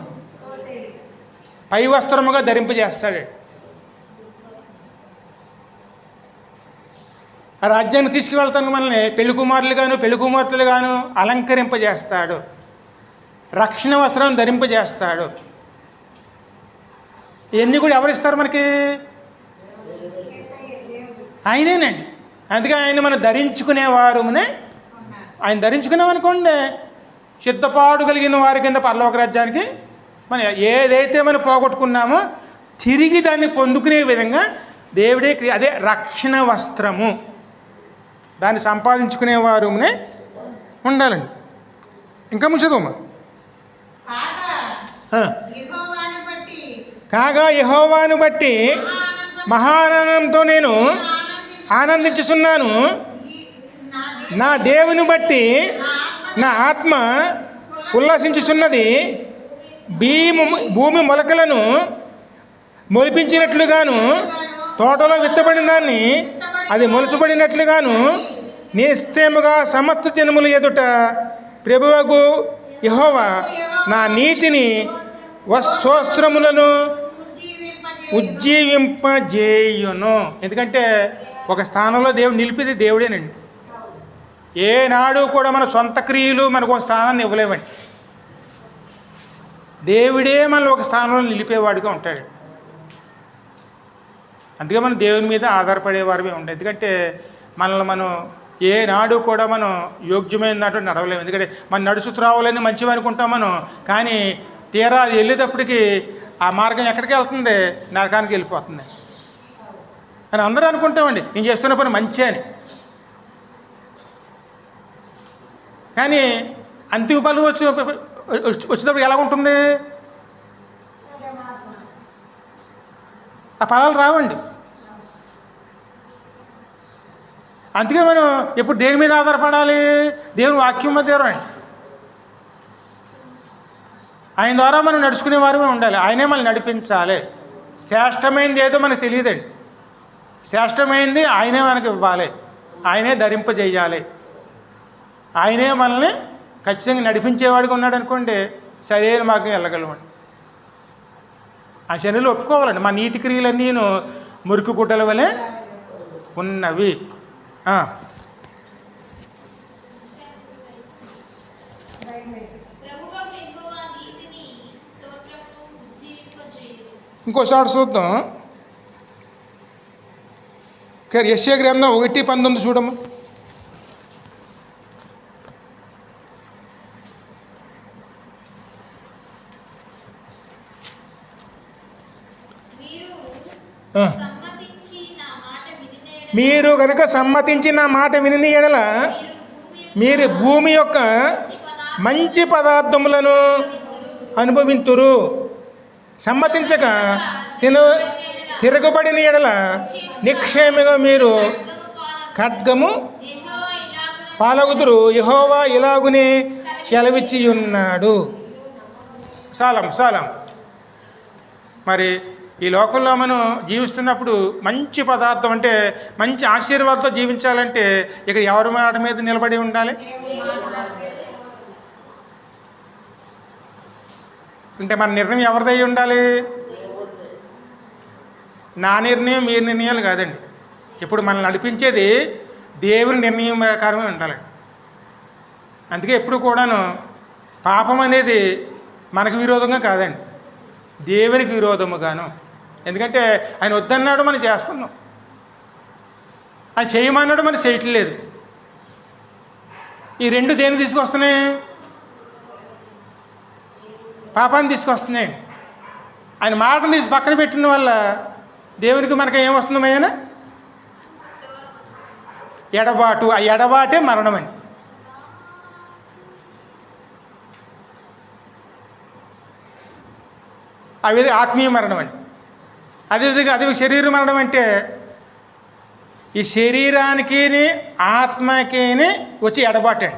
పై వస్త్రముగా ధరింపజేస్తాడు. ఆ రాజ్యాన్ని తీసుకువెళ్తాను మనల్ని పెళ్లి కుమారులుగాను పెళ్లి కుమార్తెలుగాను అలంకరింపజేస్తాడు. రక్షణ వస్త్రం ధరింపజేస్తాడు. ఇవన్నీ కూడా ఎవరిస్తారు మనకి? ఆయనేనండి. అందుకే ఆయన మనం ధరించుకునేవారునే. ఆయన ధరించుకున్నామనుకోండి, సిద్ధపాటు కలిగిన వారి కింద పరలోక రాజ్యానికి మనం ఏదైతే మనం పోగొట్టుకున్నామో తిరిగి దాన్ని పొందుకునే విధంగా దేవుడే అదే రక్షణ వస్త్రము. దాన్ని సంపాదించుకునేవారునే ఉండాలండి. ఇంకా ముచ్చదమ్మా. కాగా యెహోవాను బట్టి మహానందంతో నేను ఆనందించుచున్నాను. నా దేవుని బట్టి నా ఆత్మ ఉల్లాసించుచున్నది. భూమి మొలకలను మొలిపించినట్లుగాను తోటలో విత్తబడిన దాన్ని అది మొలుచుబడినట్లుగాను నిశ్చయముగా సమస్త జనముల ఎదుట ప్రభువగు యెహోవా నా నీతిని వస్త్రములను ఉజ్జీవింపజేయును. ఎందుకంటే ఒక స్థానంలో దేవుడు నిలిపేది దేవుడేనండి. ఏనాడు కూడా మన సొంత క్రియలు మనకు ఒక స్థానాన్ని ఇవ్వలేవండి. దేవుడే మనల్ని ఒక స్థానంలో నిలిపేవాడిగా ఉంటాడు. అందుకే మనం దేవుని మీద ఆధారపడేవారమే ఉండే. ఎందుకంటే మనల్ని మనం ఏనాడు కూడా మనం యోగ్యమైన దాంట్లో నడవలేము. ఎందుకంటే మనం నడుచుకు రావాలని మంచివి అనుకుంటాం మనం, కానీ తీరా అది వెళ్ళేటప్పటికి ఆ మార్గం ఎక్కడికి వెళ్తుంది? నరకానికి వెళ్ళిపోతుంది అని అందరూ అనుకుంటామండి. నేను చేస్తున్న పని మంచి అని. కానీ అంతిమ ఫలం వచ్చేటప్పుడు ఎలా ఉంటుంది? ఆ ఫలాలు రావండి. అందుకే మనం ఎప్పుడు దేని మీద ఆధారపడాలి? దేవుని వాక్యం మీద అండి. ఆయన ద్వారా మనం నడుచుకునే వారమే ఉండాలి. ఆయనే మనల్ని నడిపించాలి. శ్రేష్టమైనది ఏదో మనకు తెలియదండి. శ్రేష్టమైనది ఆయనే మనకు ఇవ్వాలి. ఆయనే ధరింపజేయాలి. ఆయనే మనల్ని ఖచ్చితంగా నడిపించేవాడిగా ఉన్నాడు అనుకోండి, సరైన మార్గం వెళ్ళగలమండి. ఆ శనులు ఒప్పుకోవాలండి. మా నీతి క్రియలన్నీ మురికి గుడ్డల వలె ఉన్నవి. ఇంకోసారి చూద్దాం. యెషయా గ్రంథం 1:19 చూడమ్మా. మీరు కనుక సమ్మతించి నా మాట విని ఎడల మీరు భూమి యొక్క మంచి పదార్థములను అనుభవింతురు. సమ్మతించక తిరగబడిన ఎడల నిక్షేమగా మీరు ఖడ్గము పాలగుదురు. యెహోవా ఇలాగునే సెలవిచ్చి ఉన్నాడు. సాలం మరి ఈ లోకంలో మనం జీవిస్తున్నప్పుడు మంచి పదార్థం అంటే మంచి ఆశీర్వాదంతో జీవించాలంటే ఇక్కడ ఎవరి మాట మీద నిలబడి ఉండాలి? అంటే మన నిర్ణయం ఎవరిదై ఉండాలి? నా నిర్ణయం మీ నిర్ణయాలు కాదండి. ఇప్పుడు మనల్ని నడిపించేది దేవుని నిర్ణయం ప్రకారమే ఉండాలండి. అందుకే ఎప్పుడు కూడాను పాపం అనేది మనకు విరోధంగా కాదండి. దేవునికి విరోధముగాను. ఎందుకంటే ఆయన వద్దన్నాడు, మనం చేస్తున్నాం. ఆయన చేయమన్నాడు, మనం చేయట్లేదు. ఈ రెండు దేన్ని తీసుకొస్తున్నాయి? పాపాన్ని తీసుకొస్తున్నాయి. ఆయన మాటను తీసి పక్కన పెట్టిన వల్ల దేవునికి మనకి ఏం వస్తుందయ్యానా? ఎడబాటు. ఆ ఎడబాటే మరణం అండి. అవి ఆత్మీయ మరణం అండి. అదేవిధంగా అది శరీర మరణం అంటే ఈ శరీరానికి ఆత్మకి వచ్చి ఎడబాటండి.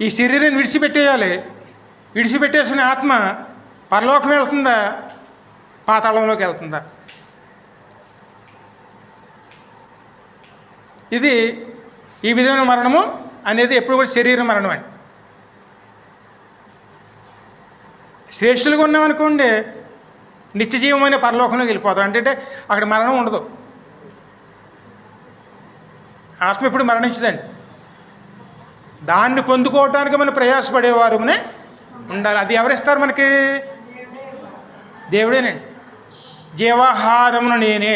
ఈ శరీరాన్ని విడిచిపెట్టేయాలి. విడిచిపెట్టేసిన ఆత్మ పరలోకం వెళ్తుందా, పాతాళంలోకి వెళ్తుందా? ఇది ఈ విధమైన మరణము అనేది ఎప్పుడు కూడా శరీర మరణం అండి. శ్రేష్ఠులుగా ఉన్నామనుకోండి, నిత్య జీవం అనే పరలోకంలోకి వెళ్ళిపోతాం. అంటే అక్కడ మరణం ఉండదు. ఆత్మ ఎప్పుడు మరణించదండి. దాన్ని పొందుకోవటానికి మనం ప్రయాసపడేవారునే ఉండాలి. అది ఎవరిస్తారు మనకి? దేవుడేనండి. జీవాహారమును నేనే,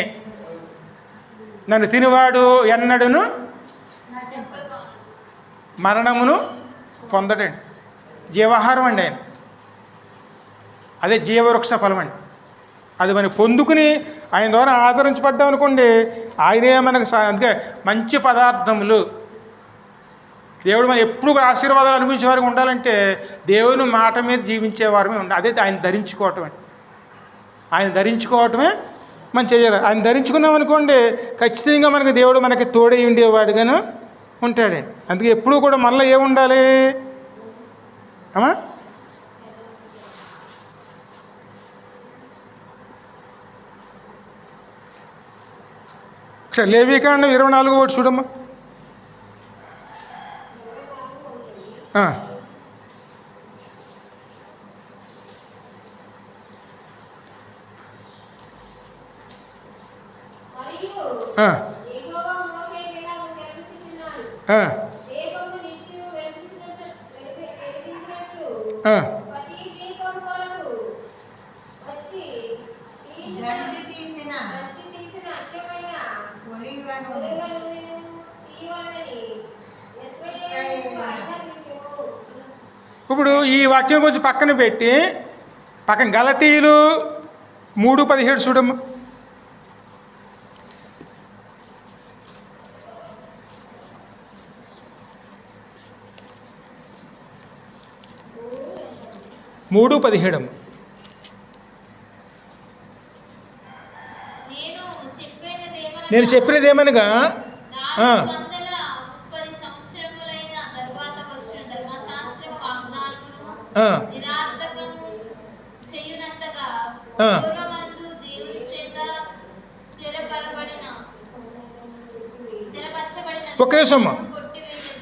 నన్ను తినివాడు ఎన్నడును మరణమును పొందడండి. జీవాహారం అండి ఆయన. అదే జీవవృక్ష ఫలం అండి. అది మనం పొందుకుని ఆయన ద్వారా ఆదరించబడ్డాం అనుకోండి, ఆయనే మనకు అంటే మంచి పదార్థములు. దేవుడు మనం ఎప్పుడు ఆశీర్వాదాలు అనిపించే వారికి ఉండాలంటే దేవుని మాట మీద జీవించేవారమే ఉండాలి. అదే ఆయన ధరించుకోవటమే. ఆయన ధరించుకోవటమే మనం చేయాలి. ఆయన ధరించుకున్నాం అనుకోండి, ఖచ్చితంగా మనకి దేవుడు మనకి తోడై ఉండేవాడుగాను ఉంటాడండి. అందుకే ఎప్పుడూ కూడా మనలో ఏముండాలి అమ్మా? లేవీకాండం 24 చూడమ్మా. ఇప్పుడు ఈ వాక్యం కొంచెం పక్కన పెట్టి పక్కన గలతీయులు 3:17 చూడమ్మా. నేను చెప్పినది ఏమనగా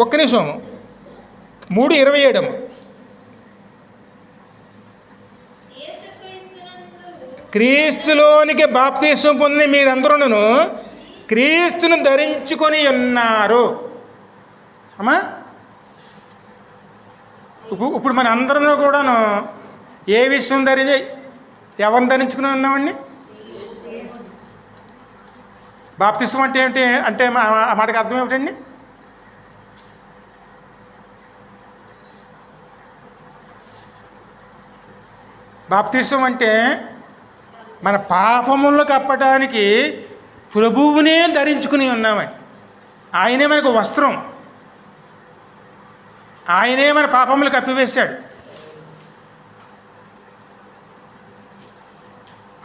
ఒక్క నిమిషం 3:27 క్రీస్తులోనికి బాప్తీసం పొందిన మీరందరూను క్రీస్తును ధరించుకొని ఉన్నారు. అమ్మా, ఇప్పుడు మన అందరం కూడాను ఏ విషయం ఎవరిని ధరించుకుని ఉన్నామండి? బాప్తిసం అంటే ఏమిటి అంటే ఆ మాటకి అర్థం ఏమిటండి? బాప్తిసం అంటే మన పాపములను కప్పడానికి ప్రభువునే ధరించుకుని ఉన్నామండి. ఆయనే మనకు వస్త్రం. ఆయనే మన పాపములు కప్పివేశాడు.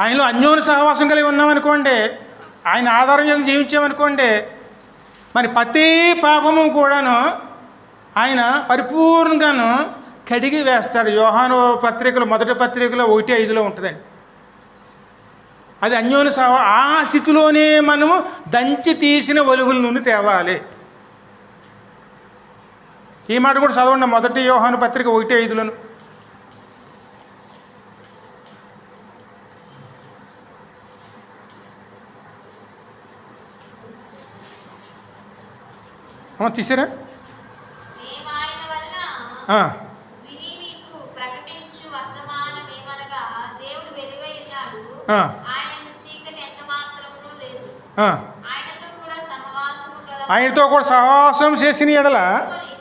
ఆయనలో అన్యోన్య సహవాసం కలిగి ఉన్నామనుకోండి, ఆయన ఆధారం జీవించామనుకోండి, మరి ప్రతి పాపము కూడాను ఆయన పరిపూర్ణంగాను కడిగి వేస్తాడు. యోహాను పత్రికలో 1వ పత్రికలో 1:5 ఉంటుందండి. అది అన్యోన్య ఆ స్థితిలోనే మనము దంచి తీసిన ఒలుగుల నుండి తేవాలి. ఈ మాట కూడా చదవండి. 1 యోహాను పత్రిక 1:5. తీసారా? ఆ, విని మీకు ప్రకటించు వర్తమానమేమనగా దేవుడు వెలుగై ఉన్నాడు. ఆ, ఆయనకు చీకటి ఎంత మాత్రమును లేదు. ఆ. ఆయనతో కూడా సహవాసము గల ఆయనతో కూడా సహవాసం చేసిన ఎడల,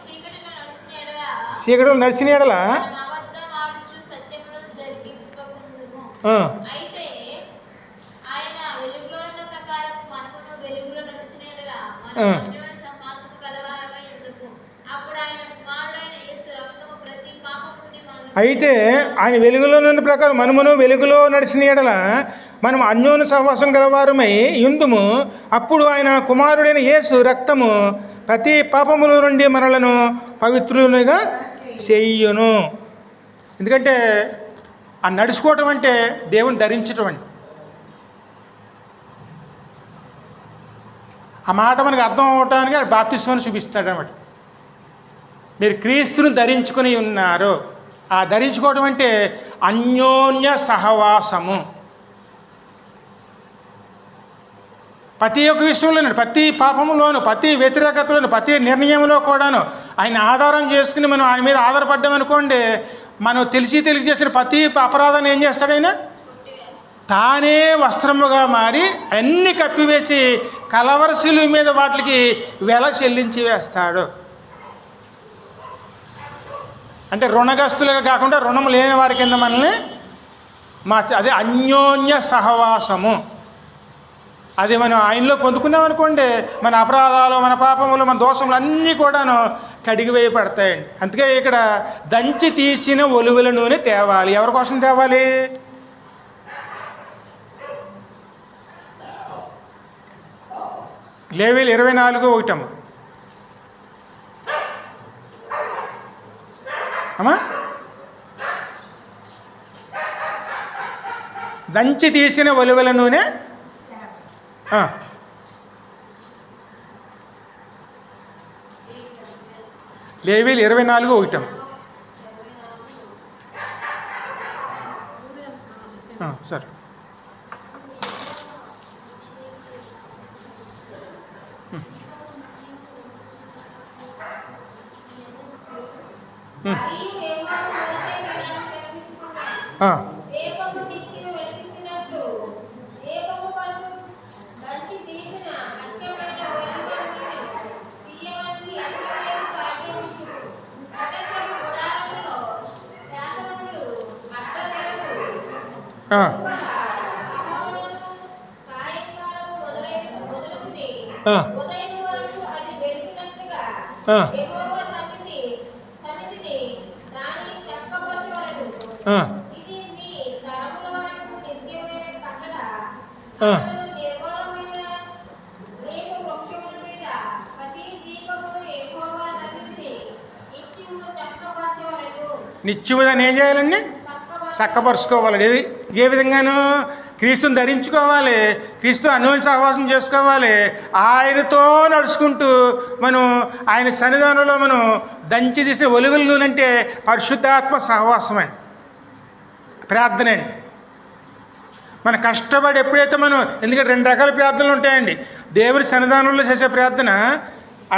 చీకటిలో నడిచిన ఎడల చీకటిలో నడిచిన ఎడల, మనం అబద్ధమాడుచు సత్యమును జరిగింపకుందుము. ఆ, అయితే ఆయన వెలుగులో ఉన్న ప్రకారం మనమును వెలుగులో నడిచిన ఎడల మనం ఆ. అన్యోన్య సహవాసము గలవారమై ఉందుము. అప్పుడు ఆయన కుమారుడైన యేసు రక్తము ప్రతి పాపము నుండి మనల్ని అయితే ఆయన వెలుగులో ఉన్న ప్రకారం మనమును వెలుగులో నడిచిన ఎడల మనం అన్యోన్య సహవాసం గలవారమై యుందుము. అప్పుడు ఆయన కుమారుడైన యేసు రక్తము ప్రతి పాపముల నుండి మనలను పవిత్రులుగా చెయ్యును. ఎందుకంటే ఆ నడుచుకోవటం అంటే దేవుని ధరించటం అండి. ఆ మాట మనకు అర్థం అవటానికి బాప్తిస్మని చూపిస్తున్నాడు అనమాట. మీరు క్రీస్తుని ధరించుకుని ఉన్నారు. ఆ ధరించుకోవడం అంటే అన్యోన్య సహవాసము. ప్రతి ఒక్క విషయంలోనూ, ప్రతి పాపములోను, ప్రతి వ్యతిరేకతలోను, ప్రతి నిర్ణయంలో కూడాను ఆయన ఆధారం చేసుకుని మనం ఆయన మీద ఆధారపడ్డామనుకోండి, మనం తెలిసి చేసిన ప్రతి అపరాధాన్ని ఏం చేస్తాడు ఆయన? తానే వస్త్రముగా మారి అన్ని కప్పివేసి కలవరశిలువ మీద వాటికి వెల చెల్లించి వేస్తాడు. అంటే రుణగస్తులుగా కాకుండా రుణం లేని వారి కింద మనల్ని అదే అన్యోన్య సహవాసము. అది మనం ఆయనలో పొందుకున్నామనుకోండి, మన అపరాధాలు, మన పాపములు, మన దోషములు అన్నీ కూడాను కడిగి వేయబడతాయండి. అందుకే ఇక్కడ దంచి తీసిన ఒలువల నూనె తేవాలి. ఎవరి కోసం తేవాలి? లేవీయులు 24:1 అమ్మా. దంచి తీసిన ఒలువల నూనె లేవీయులు 24:1 సరే. మరియు యెహోవా మోషే విధానం ప్రకటించుకున్నాడు. దీపము నిత్యము వెలిగించినట్లు దీపము కొరకు దంచి తీసిన అచ్చమైన ఒలివల నూనె తీయవలసి అధికారులు కార్యములు ప్రత్యక్షపు గుడారములో శాసనములు అడ్డతెరలు సాయంకాలము మొదలుకుని ఉదయం వరకు అది వెలిగినట్లుగా యెహోవా సన్నిధిని దాని చక్కపరచవలెను. ఇది మీ తరముల వరకు నిత్యమైన కట్టడ. నిర్మలమైన రేపు వృక్షముల మీద ప్రతి దీపమును యెహోవా సన్నిధిని నిత్యము చక్కపరచవలెను. నిత్యము దాన్ని ఏం చేయాలండి? చక్కపరుచుకోవాలి. ఏ విధంగాను? క్రీస్తుని ధరించుకోవాలి, క్రీస్తు అన్యోన్య సహవాసం చేసుకోవాలి, ఆయనతో నడుచుకుంటూ మనం ఆయన సన్నిధానంలో మనం దంచి తీసిన ఒలువల నూనె అంటే పరిశుద్ధాత్మ సహవాసం అండి, ప్రార్థన అండి. మన కష్టపడి ఎప్పుడైతే మనం, ఎందుకంటే 2 రకాల ప్రార్థనలు ఉంటాయండి. దేవుని సన్నిధానంలో చేసే ప్రార్థన,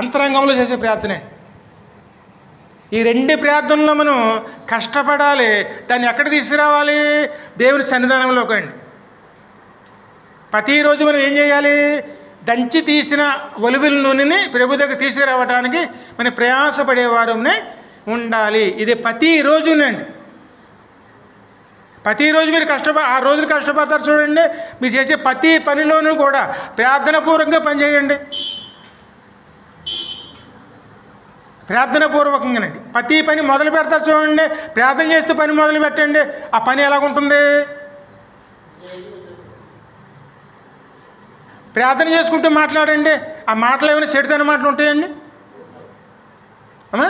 అంతరంగంలో చేసే ప్రార్థన అండి. ఈ 2 ప్రార్థనలో మనం కష్టపడాలి. దాన్ని ఎక్కడ తీసుకురావాలి? దేవుని సన్నిధానంలోకి అండి. ప్రతిరోజు మనం ఏం చేయాలి? దంచి తీసిన ఒలువల నూనెని ప్రభు దగ్గర తీసుకురావడానికి మనం ప్రయాసపడేవారునే ఉండాలి. ఇది ప్రతిరోజునండి. ప్రతిరోజు మీరు ఆ రోజులు కష్టపడతారు చూడండి. మీరు చేసే ప్రతి పనిలోనూ కూడా ప్రార్థనాపూర్వకంగా పనిచేయండి. ప్రార్థనాపూర్వకంగానండి ప్రతి పని మొదలు పెడతారు చూడండి. ప్రార్థన చేస్తూ పని మొదలు పెట్టండి. ఆ పని ఎలాగుంటుంది? ప్రార్థన చేసుకుంటూ మాట్లాడండి. ఆ మాటలు ఏమైనా చెడుతన మాటలు ఉంటాయండి అమ్మా?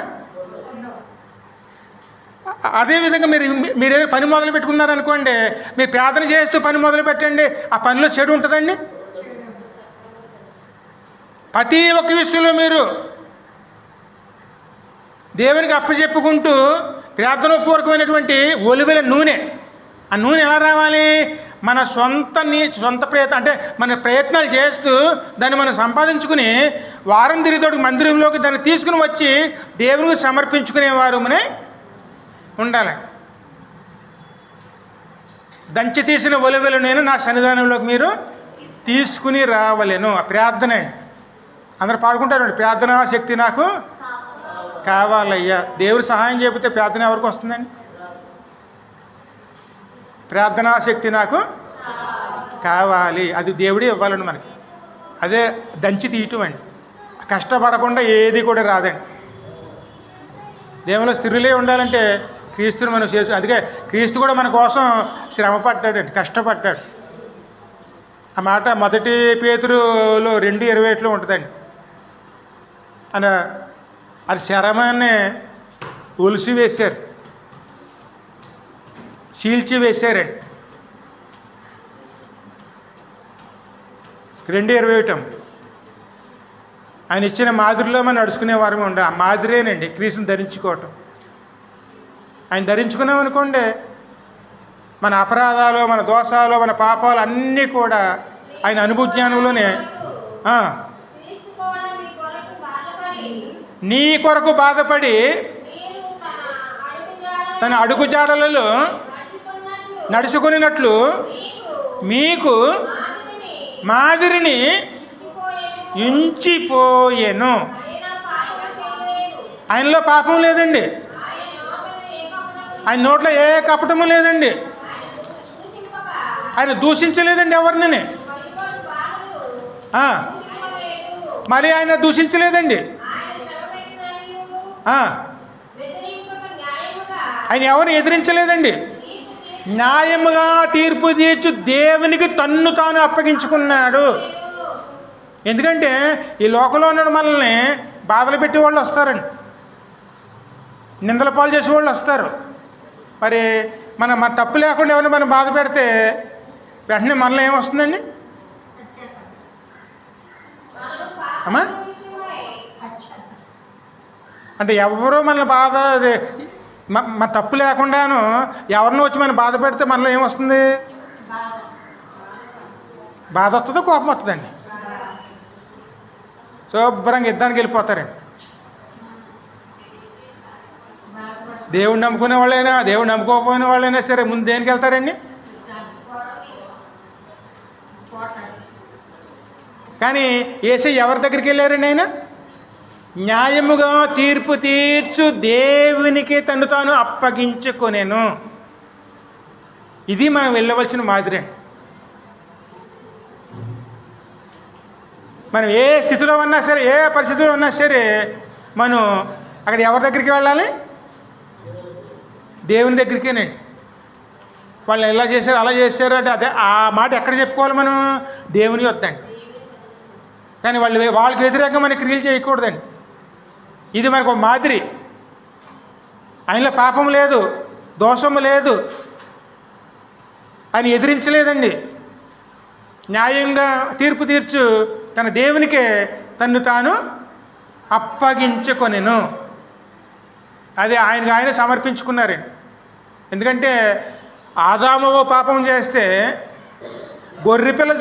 అదేవిధంగా మీరు ఏదైనా పని మొదలు పెట్టుకున్నారనుకోండి, మీరు ప్రార్థన చేస్తూ పని మొదలు పెట్టండి. ఆ పనిలో చెడు ఉంటుందండి. ప్రతి ఒక్క విషయంలో మీరు దేవునికి అప్పచెప్పుకుంటూ ప్రార్థనాపూర్వకమైనటువంటి ఒలివల నూనె ఆ నూనె ఎలా రావాలి? మన సొంత ప్రయత్నం, అంటే మన ప్రయత్నాలు చేస్తూ దాన్ని మనం సంపాదించుకుని వారం తిరిగితోటి మందిరంలోకి దాన్ని తీసుకుని వచ్చి దేవునికి సమర్పించుకునేవారుమనే ఉండాలి. దంచి తీసిన ఒలివెలు నేను నా సన్నిధానంలోకి మీరు తీసుకుని రావలేను. ఆ ప్రార్థన అండి. అందరు పాడుకుంటారండి, ప్రార్థనా శక్తి నాకు కావాలయ్యా. దేవుడు సహాయం చేయకపోతే ప్రార్థన ఎవరికి వస్తుందండి? ప్రార్థనా శక్తి నాకు కావాలి, అది దేవుడే ఇవ్వాలండి మనకి. అదే దంచి తీయటం అండి. కష్టపడకుండా ఏది కూడా రాదండి. దేవులో స్థిరులే ఉండాలంటే క్రీస్తుని మనం చేసు. అందుకే క్రీస్తు కూడా మన కోసం శ్రమ పడ్డాడండి, కష్టపడ్డాడు. ఆ మాట 1 పేతురులో 2:21 ఉంటుందండి. అది శరమాన్ని ఒలిసి వేశారు, చీల్చి వేశారండి. 2:21 ఆయన ఇచ్చిన మాదిరిలో మనం నడుచుకునే వారమే ఉండాలి. ఆ మాదిరేనండి క్రీస్తుని ధరించుకోవటం. ఆయన ధరించుకున్నామనుకోండి, మన అపరాధాలు, మన దోషాలు, మన పాపాలు అన్నీ కూడా ఆయన అనుభూజ్ఞానంలోనే నీ కొరకు బాధపడి తన అడుగుజాడలలో నడుచుకున్నట్లు మీకు మాదిరిని ఉంచిపోయెను. ఆయనలో పాపం లేదండి, ఆయన నోట్లో ఏ కపటము లేదండి, ఆయన దూషించలేదండి ఎవరిని. మరి ఆయన దూషించలేదండి. ఆయన ఎవరు ఎదిరించలేదండి. న్యాయముగా తీర్పు తీర్చు దేవునికి తన్ను తాను అప్పగించుకున్నాడు. ఎందుకంటే ఈ లోకంలో ఉన్న మనల్ని బాధలు పెట్టేవాళ్ళు వస్తారండి, నిందల పాలు చేసేవాళ్ళు వస్తారు. మరి మన తప్పు లేకుండా ఎవరైనా మనం బాధ పెడితే వెంటనే మనలో ఏమొస్తుందండి? అమ్మా అంటే ఎవరో మన బాధ మన తప్పు లేకుండాను ఎవరినో వచ్చి మనం బాధ పెడితే మనలో ఏమొస్తుంది? బాధ వస్తుందో కోపం వస్తుందండి. శుభ్రంగా యుద్ధానికి వెళ్ళిపోతారండి. దేవుడు నమ్ముకునే వాళ్ళైనా, దేవుడు నమ్ముకోకపోయిన వాళ్ళైనా సరే ముందు దేనికి వెళ్తారండి? కానీ యేసయ్య ఎవరి దగ్గరికి వెళ్ళారండి? ఆయన న్యాయముగా తీర్పు తీర్చు దేవునికి తను తాను అప్పగించుకొనెను. ఇది మనం వెళ్ళవలసిన మాదిరి. మనం ఏ స్థితిలో ఉన్నా సరే, ఏ పరిస్థితిలో ఉన్నా సరే, మనం అక్కడ ఎవరి దగ్గరికి వెళ్ళాలి? దేవుని దగ్గరికేనండి. వాళ్ళు ఎలా చేశారు, అలా చేశారు అంటే అదే ఆ మాట ఎక్కడ చెప్పుకోవాలి? మనం దేవుని వద్దండి. కానీ వాళ్ళకి వ్యతిరేకంగా మనకి క్రియలు చేయకూడదండి. ఇది మనకు ఒక మాదిరి. ఆయనలో పాపం లేదు, దోషము లేదు, ఆయన ఎదిరించలేదండి. న్యాయంగా తీర్పు తీర్చు తన దేవునికే తన్ను తాను అప్పగించుకొనెను. అది ఆయనకు ఆయన సమర్పించుకున్నారండి. ఎందుకంటే ఆదాము పాపం చేస్తే గొర్రెపిల్ల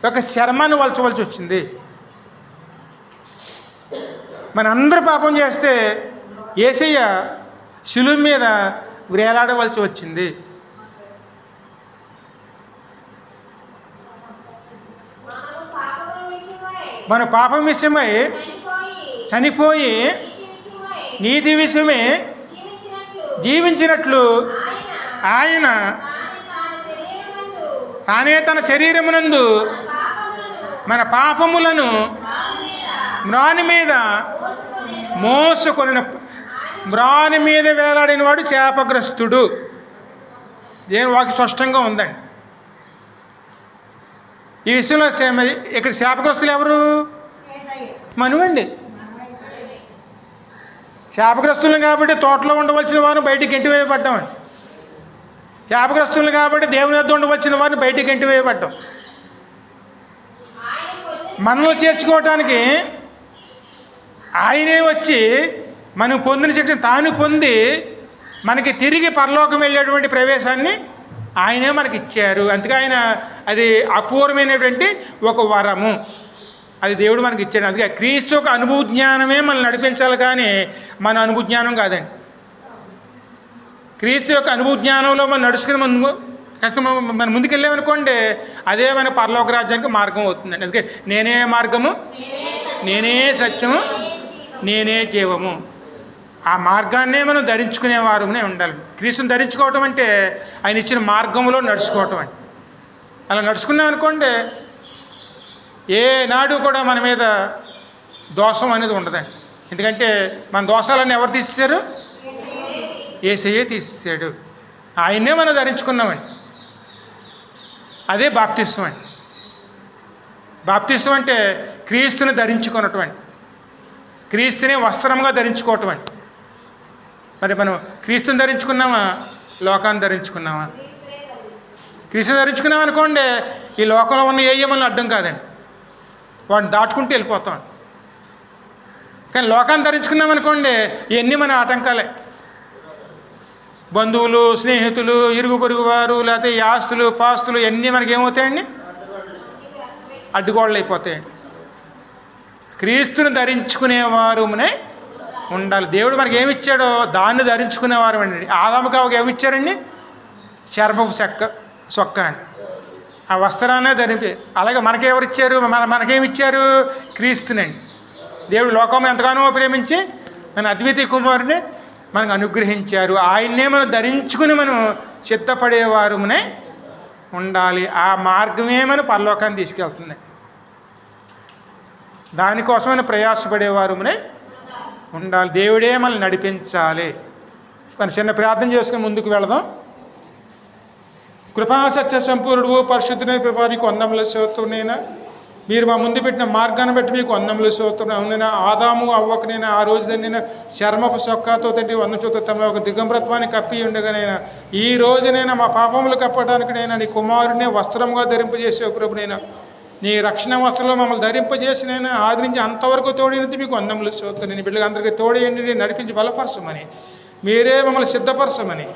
ఒక చర్మాన్ని వలచవలసి వచ్చింది. మనందరూ పాపం చేస్తే యేసయ్య శిలువ మీద వేలాడవలసి వచ్చింది. మన పాపం విషయమై చనిపోయి నీతి విషయమే జీవించినట్లు ఆయన తానే తన శరీరమునందు మన పాపములను మ్రాని మీద మోసుకొని మ్రాని మీద వేలాడిన వాడు శాపగ్రస్తుడు. దేని వాకి స్పష్టంగా ఉందండి. ఈ విషయంలో ఇక్కడ శాపగ్రస్తులు ఎవరు? మనువండి. శాపగ్రస్తులను కాబట్టి తోటలో ఉండవలసిన వారు బయటికి గెంటివేయబడ్డామండి. శాపగ్రస్తులను కాబట్టి దేవుని వద్ద ఉండవలసిన వారిని బయటికి గెంటివేయబడ్డాం. మనల్ని చేర్చుకోవటానికి ఆయనే వచ్చి మనం పొందిన శిక్ష తాను పొంది మనకి తిరిగి పరలోకం వెళ్ళేటువంటి ప్రవేశాన్ని ఆయనే మనకి ఇచ్చారు. అందుకే ఆయన అది అపూర్వమైనటువంటి ఒక వరము, అది దేవుడు మనకి ఇచ్చాడు. అందుకే క్రీస్తు యొక్క అనుభవ జ్ఞానమే మనల్ని నడిపించాలి, కానీ మన అనుభవ జ్ఞానం కాదండి. క్రీస్తు యొక్క అనుభవ జ్ఞానంలో మనం నడుచుకుని మనం ముందుకెళ్ళామనుకోండి, అదే మన పరలోక రాజ్యానికి మార్గం అవుతుందండి. అందుకే నేనే మార్గము, నేనే సత్యము, నేనే జీవము. ఆ మార్గాన్నే మనం ధరించుకునేవారునే ఉండాలి. క్రీస్తుని ధరించుకోవటం అంటే ఆయన ఇచ్చిన మార్గంలో నడుచుకోవటం అండి. అలా నడుచుకున్నాం అనుకోండి, ఏనాడు కూడా మన మీద దోషం అనేది ఉండదండి. ఎందుకంటే మన దోషాలన్నీ ఎవరు తీసేశారు? యేసయ్యే తీసేశాడు. ఆయన్నే మనం ధరించుకున్నామండి. అదే బాప్తిస్వం అండి. బాప్తిస్వం అంటే క్రీస్తుని ధరించుకున్నటం అండి. క్రీస్తుని వస్త్రంగా ధరించుకోవటం అండి. మరి మనం క్రీస్తుని ధరించుకున్నామా, లోకాన్ని ధరించుకున్నామా? క్రీస్తుని ధరించుకున్నాం అనుకోండి, ఈ లోకంలో ఉన్న ఏ మనల్ని అడ్డం కాదండి, వాడిని దాటుకుంటూ వెళ్ళిపోతాం. కానీ లోకాన్ని ధరించుకున్నాం అనుకోండి, ఇవన్నీ మన ఆటంకాలే. బంధువులు, స్నేహితులు, ఇరుగు పొరుగు వారు, లేకపోతే ఈ ఆస్తులు పాస్తులు ఇవన్నీ మనకి ఏమవుతాయండి? అడ్డుగోడలు అయిపోతాయండి. క్రీస్తుని ధరించుకునేవారునే ఉండాలి. దేవుడు మనకి ఏమి ఇచ్చాడో దాన్ని ధరించుకునేవారు అండి. ఆదాముకి అవకి ఏమి ఇచ్చారండి? చర్మపు చొక్క అండి. ఆ వస్త్రాన్నే ధరించి. అలాగే మనకెవరు ఇచ్చారు? మనకేమి ఇచ్చారు? క్రీస్తునండి. దేవుడు లోకం ఎంతగానో ప్రేమించి మన అద్వితీయ కుమారుని మనకు అనుగ్రహించారు. ఆయన్నే మనం ధరించుకుని మనం సిద్ధపడేవారునే ఉండాలి. ఆ మార్గమే మన పరలోకాన్ని తీసుకెళ్తుంది. దానికోసమైన ప్రయాసపడేవారునే ఉండాలి. దేవుడే మనల్ని నడిపించాలి. మన చిన్న ప్రార్థన చేసుకుని ముందుకు వెళదాం. కృపా సత్య సంపూర్ణుడు పరిశుద్ధుని కృపా నీకు వందములు స్తోత్రమునైనా. మీరు మా ముందు పెట్టిన మార్గాన్ని బట్టి మీకు వందములు స్తోత్రం. అవునైనా ఆదాము అవ్వకనైనా ఆ రోజు దాన్ని చర్మపు చొక్కాతో తండ్రి వంద చొక్క తమ ఒక దిగంబరత్వాన్ని కప్పి ఉండగానైనా, ఈ రోజునైనా మా పాపములు కప్పడానికినైనా నీ కుమారుడినే వస్త్రంగా ధరింపజేసే ప్రభునైనా, నీ రక్షణ వస్త్రంలో మమ్మల్ని ధరింపజేసినైనా ఆది నుంచి అంతవరకు తోడినది మీకు వందములు స్తోత్రం. నేను బిడ్డలు అందరికీ తోడేయండి, నడిపించి బలపరచమని, మీరే మమ్మల్ని సిద్ధపరచమని,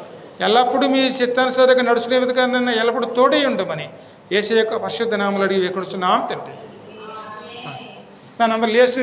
ఎల్లప్పుడూ మీ చిత్తానుసారంగా నడుచుకునే విధంగా ఎల్లప్పుడూ తోడే ఉండమని యేసు యొక్క పరిశుద్ధ నామములు అడిగి వేడుకొనుచున్నాం తండ్రి. నన్ను అందరూ లేచి